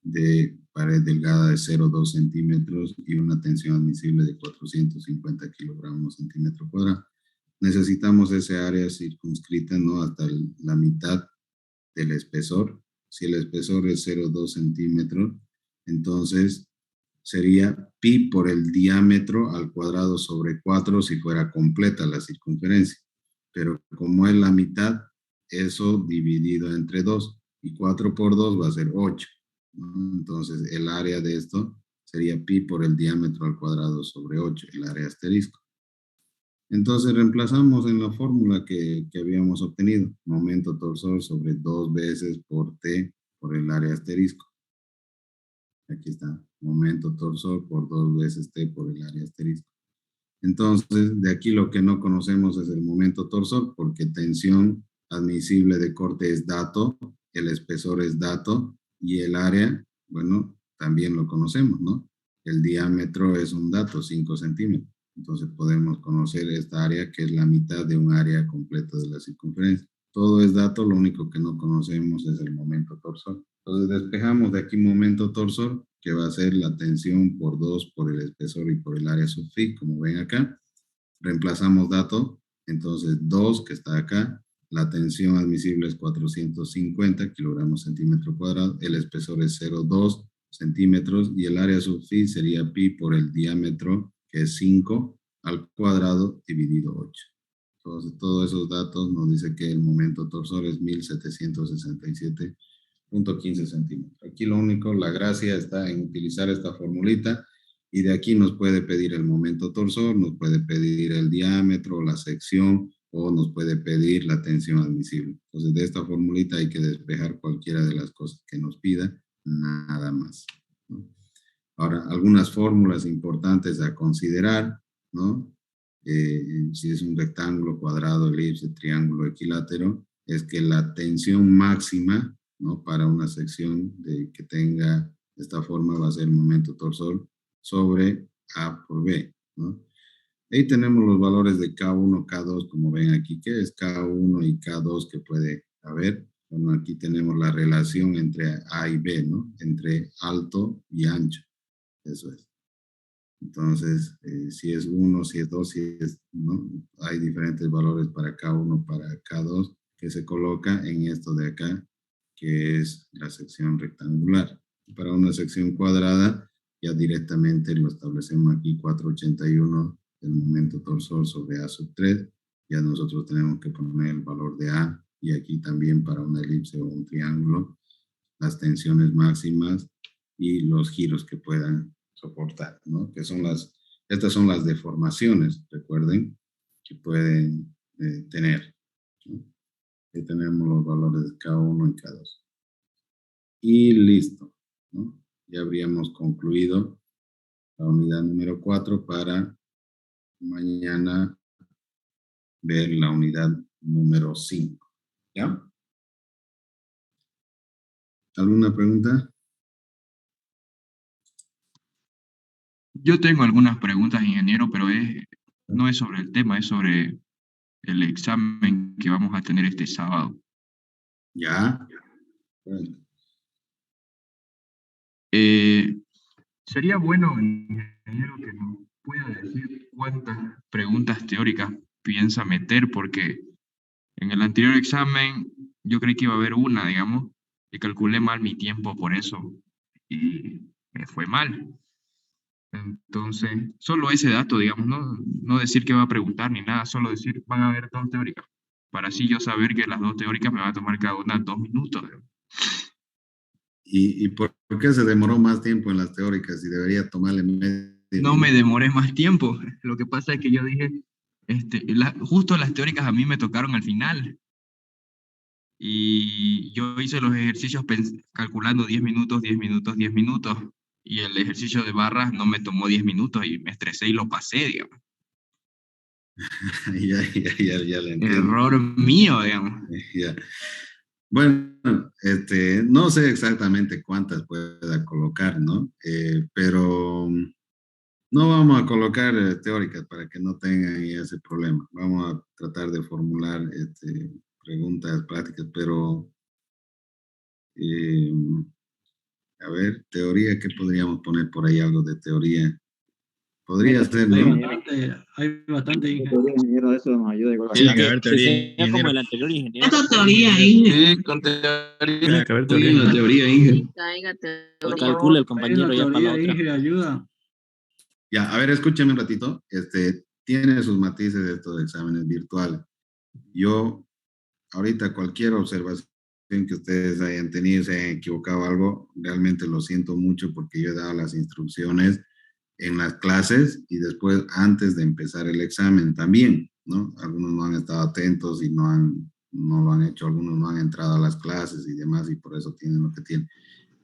de pared delgada de 0,2 centímetros y una tensión admisible de 450 kilogramos centímetro cuadrado. Necesitamos ese área circunscrita, ¿no? Hasta la mitad del espesor. Si el espesor es 0,2 centímetros, entonces sería pi por el diámetro al cuadrado sobre 4 si fuera completa la circunferencia. Pero como es la mitad, eso dividido entre 2. Y 4 por 2 va a ser 8, ¿no? Entonces el área de esto sería pi por el diámetro al cuadrado sobre 8, el área asterisco. Entonces reemplazamos en la fórmula que habíamos obtenido. Momento torsor sobre 2 veces por T por el área asterisco. Aquí está. Momento torsor por 2 veces T por el área asterisco. Entonces, de aquí lo que no conocemos es el momento torsor, porque tensión admisible de corte es dato, el espesor es dato, y el área, bueno, también lo conocemos, ¿no? El diámetro es un dato, 5 centímetros. Entonces podemos conocer esta área que es la mitad de un área completa de la circunferencia. Todo es dato, lo único que no conocemos es el momento torsor. Entonces despejamos de aquí momento torsor, que va a ser la tensión por 2 por el espesor y por el área sub phi, como ven acá. Reemplazamos dato, entonces 2 que está acá, la tensión admisible es 450 kilogramos centímetro cuadrado, el espesor es 0,2 centímetros y el área sub phi sería pi por el diámetro, que es 5 al cuadrado dividido 8. Entonces, todos esos datos nos dice que el momento torsor es 1767.15 centímetros. Aquí lo único, la gracia está en utilizar esta formulita y de aquí nos puede pedir el momento torsor, nos puede pedir el diámetro, la sección o nos puede pedir la tensión admisible. Entonces, de esta formulita hay que despejar cualquiera de las cosas que nos pida, nada más, ¿no? Ahora, algunas fórmulas importantes a considerar, ¿no? Si es un rectángulo, cuadrado, elipse, triángulo, equilátero, es que la tensión máxima, ¿no? Para una sección que tenga esta forma va a ser el momento torsor sobre A por B, ¿no? Ahí tenemos los valores de K1, K2, como ven aquí. ¿Qué es K1 y K2 que puede haber? Bueno, aquí tenemos la relación entre A y B, ¿no? Entre alto y ancho. Eso es. Entonces, si es 1, si es 2, si es, ¿no? Hay diferentes valores para K1, para K2, que se coloca en esto de acá, que es la sección rectangular. Para una sección cuadrada, ya directamente lo establecemos aquí, 481 del momento torsor sobre A sub 3. Ya nosotros tenemos que poner el valor de A, y aquí también para una elipse o un triángulo, las tensiones máximas y los giros que puedan soportar, ¿no? Que son estas son las deformaciones, recuerden, que pueden tener, ¿no? Aquí tenemos los valores de K1 y K2. Y listo, ¿no? Ya habríamos concluido la unidad número 4 para mañana ver la unidad número 5. ¿Ya? ¿Alguna pregunta? Yo tengo algunas preguntas, ingeniero, pero no es sobre el tema, es sobre el examen que vamos a tener este sábado. ¿Ya? Bueno. Sería bueno, ingeniero, que nos pueda decir cuántas preguntas teóricas piensa meter, porque en el anterior examen yo creí que iba a haber una, digamos, y calculé mal mi tiempo por eso, y me fue mal. Entonces, solo ese dato, digamos, no decir que va a preguntar ni nada, solo decir van a haber 2 teóricas, para así yo saber que las 2 teóricas me va a tomar cada una 2 minutos. ¿Y por qué se demoró más tiempo en las teóricas y debería tomarle medio No me minuto? demoré más tiempo. Lo que pasa es que yo dije, justo las teóricas a mí me tocaron al final. Y yo hice los ejercicios calculando 10 minutos, 10 minutos, 10 minutos. Y el ejercicio de barras no me tomó 10 minutos y me estresé y lo pasé, digamos. Ya le entiendo. Error mío, digamos. Ya. Bueno, no sé exactamente cuántas pueda colocar, ¿no? Pero no vamos a colocar teóricas para que no tengan ese problema. Vamos a tratar de formular preguntas prácticas, pero a ver, teoría, ¿qué podríamos poner por ahí? Algo de teoría. Podría ser, ¿no? Hay bastante ingeniero, eso nos ayuda igual. Tiene que haber teoría, Sería como ingeniero. el anterior ingeniero. Esta teoría, Inge. Sí, con teoría. Tiene que haber teoría, Inge. Caiga Lo calcula el compañero ya para la otra. Inge, ayuda. Ya, a ver, escúchame un ratito. Tiene sus matices estos exámenes virtuales. Yo, ahorita cualquier observación que ustedes hayan tenido, se hayan equivocado algo, realmente lo siento mucho porque yo he dado las instrucciones en las clases y después antes de empezar el examen también, ¿no? Algunos no han estado atentos y no lo han hecho, algunos no han entrado a las clases y demás y por eso tienen lo que tienen.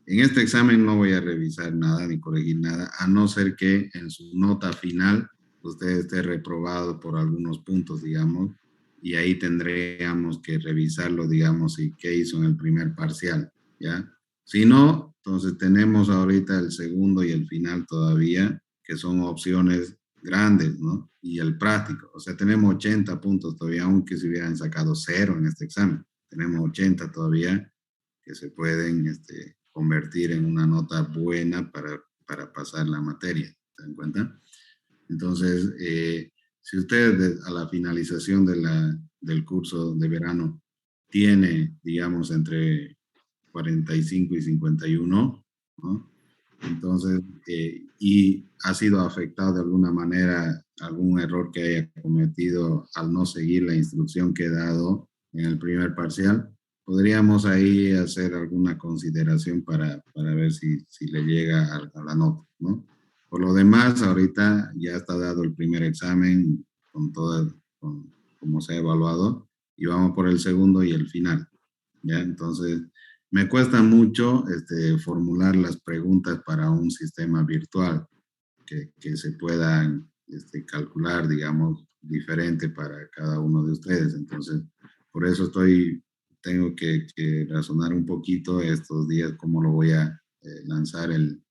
En este examen no voy a revisar nada ni corregir nada, a no ser que en su nota final usted esté reprobado por algunos puntos, digamos, y ahí tendríamos que revisarlo, digamos, y qué hizo en el primer parcial, ¿ya? Si no, entonces tenemos ahorita el segundo y el final todavía, que son opciones grandes, ¿no? Y el práctico, o sea, tenemos 80 puntos todavía, aunque se hubieran sacado 0 en este examen. Tenemos 80 todavía que se pueden convertir en una nota buena para pasar la materia, ¿se dan cuenta? Entonces, si usted a la finalización del curso de verano tiene, digamos, entre 45 y 51, ¿no? Entonces, y ha sido afectado de alguna manera algún error que haya cometido al no seguir la instrucción que he dado en el primer parcial, podríamos ahí hacer alguna consideración para ver si le llega a la nota, ¿no? Por lo demás, ahorita ya está dado el primer examen con como se ha evaluado, y vamos por el segundo y el final, ¿ya? Entonces, me cuesta mucho formular las preguntas para un sistema virtual que se puedan calcular, digamos, diferente para cada uno de ustedes. Entonces, por eso tengo que razonar un poquito estos días cómo lo voy a lanzar el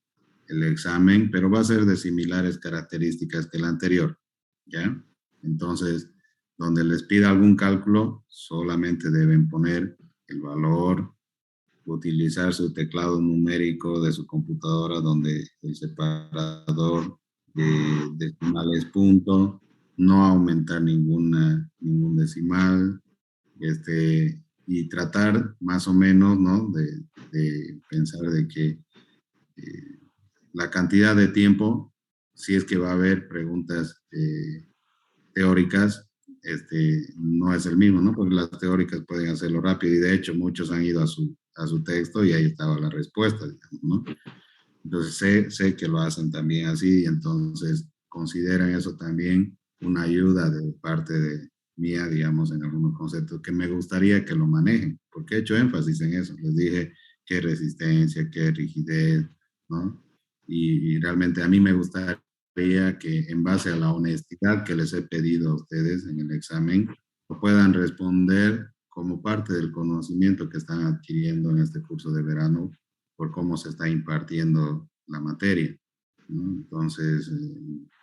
examen, pero va a ser de similares características que el anterior, ¿ya? Entonces, donde les pida algún cálculo, solamente deben poner el valor, utilizar su teclado numérico de su computadora donde el separador de decimales punto, no aumentar ningún decimal, y tratar más o menos, ¿no? de pensar de que la cantidad de tiempo, si es que va a haber preguntas teóricas, no es el mismo, ¿no? Porque las teóricas pueden hacerlo rápido y de hecho muchos han ido a su texto y ahí estaba la respuesta, digamos, ¿no? Entonces sé que lo hacen también así y entonces consideran eso también una ayuda de parte de mía, digamos, en algunos conceptos que me gustaría que lo manejen, porque he hecho énfasis en eso. Les dije qué resistencia, qué rigidez, ¿no? Y realmente a mí me gustaría que en base a la honestidad que les he pedido a ustedes en el examen, lo puedan responder como parte del conocimiento que están adquiriendo en este curso de verano por cómo se está impartiendo la materia, ¿no? Entonces,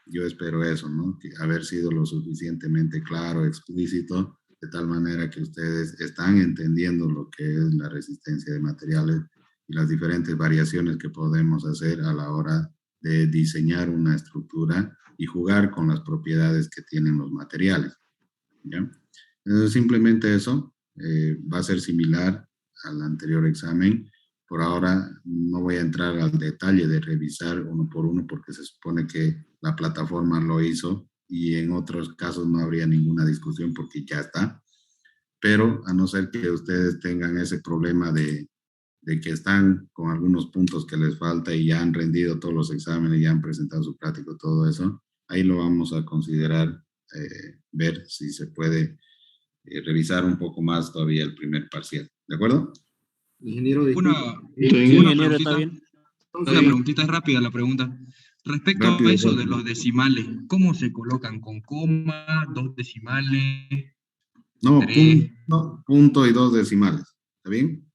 yo espero eso, ¿no? Que haber sido lo suficientemente claro, explícito, de tal manera que ustedes están entendiendo lo que es la resistencia de materiales y las diferentes variaciones que podemos hacer a la hora de diseñar una estructura y jugar con las propiedades que tienen los materiales, ¿ya? Entonces, simplemente eso va a ser similar al anterior examen. Por ahora no voy a entrar al detalle de revisar uno por uno porque se supone que la plataforma lo hizo y en otros casos no habría ninguna discusión porque ya está. Pero a no ser que ustedes tengan ese problema de que están con algunos puntos que les falta y ya han rendido todos los exámenes, ya han presentado su práctico, todo eso, ahí lo vamos a considerar, ver si se puede revisar un poco más todavía el primer parcial. ¿De acuerdo? Ingeniero, Una Ingeniero, ¿está bien? preguntita rápida la pregunta. Respecto Rápido, a eso de rápido. los decimales, ¿cómo se colocan? ¿Con coma, 2 decimales? No, 3. punto y 2 decimales. ¿Está bien?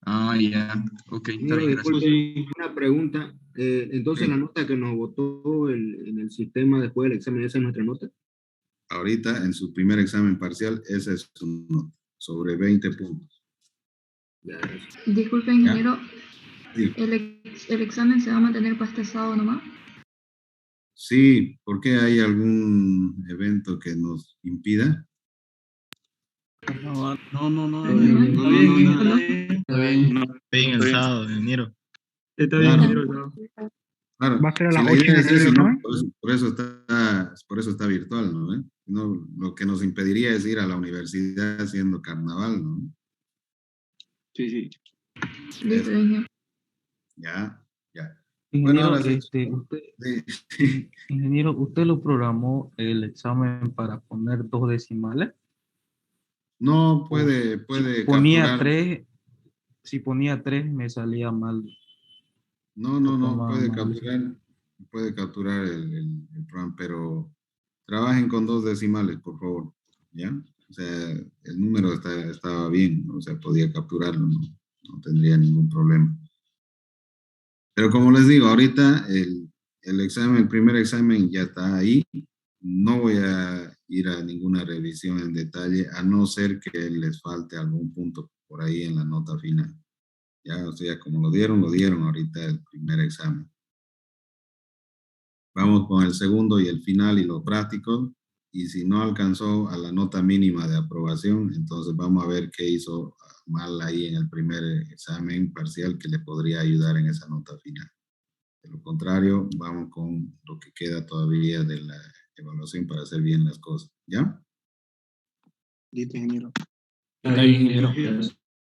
Ah, ya. Ok, está bien, gracias. disculpe, una pregunta. Entonces, Sí. la nota que nos votó en el sistema después del examen, ¿esa es nuestra nota? Ahorita, en su primer examen parcial, esa es su nota, sobre 20 puntos. Ya, gracias. Disculpe, ingeniero, Sí. ¿el examen se va a mantener para este sábado nomás? Sí, ¿por qué hay algún evento que nos impida? No. Está bien el sábado, ingeniero. Está Claro. bien, ingeniero. Claro, Va a ser a si las la 8 idea y es media, eso, ¿no? ¿no? Por eso está virtual, ¿no? No, lo que nos impediría es ir a la universidad haciendo carnaval, ¿no? Sí. Listo, ingeniero. Ya. Bueno, Ingeniero, ahora sí. ingeniero, ¿usted lo programó el examen para poner 2 decimales? No puede Si ponía capturar. 3, si ponía 3 me salía mal. No, Tomaba puede capturar el programa, pero trabajen con 2 decimales, por favor, ¿ya? O sea, el número estaba bien, o sea, podía capturarlo, no tendría ningún problema. Pero como les digo, ahorita el primer examen ya está ahí, no voy a ir a ninguna revisión en detalle, a no ser que les falte algún punto por ahí en la nota final. Ya, o sea, como lo dieron ahorita el primer examen. Vamos con el segundo y el final y los prácticos, y si no alcanzó a la nota mínima de aprobación, entonces vamos a ver qué hizo mal ahí en el primer examen parcial que le podría ayudar en esa nota final. De lo contrario, vamos con lo que queda todavía de la evaluación para hacer bien las cosas. ¿Ya? Listo, ingeniero. Está bien, ingeniero.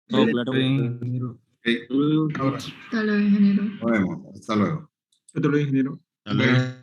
Todo Está claro. bien, ingeniero. Ok, ahora, Hasta luego, ingeniero. nos vemos. Hasta luego. Hasta luego, ingeniero. Hasta luego.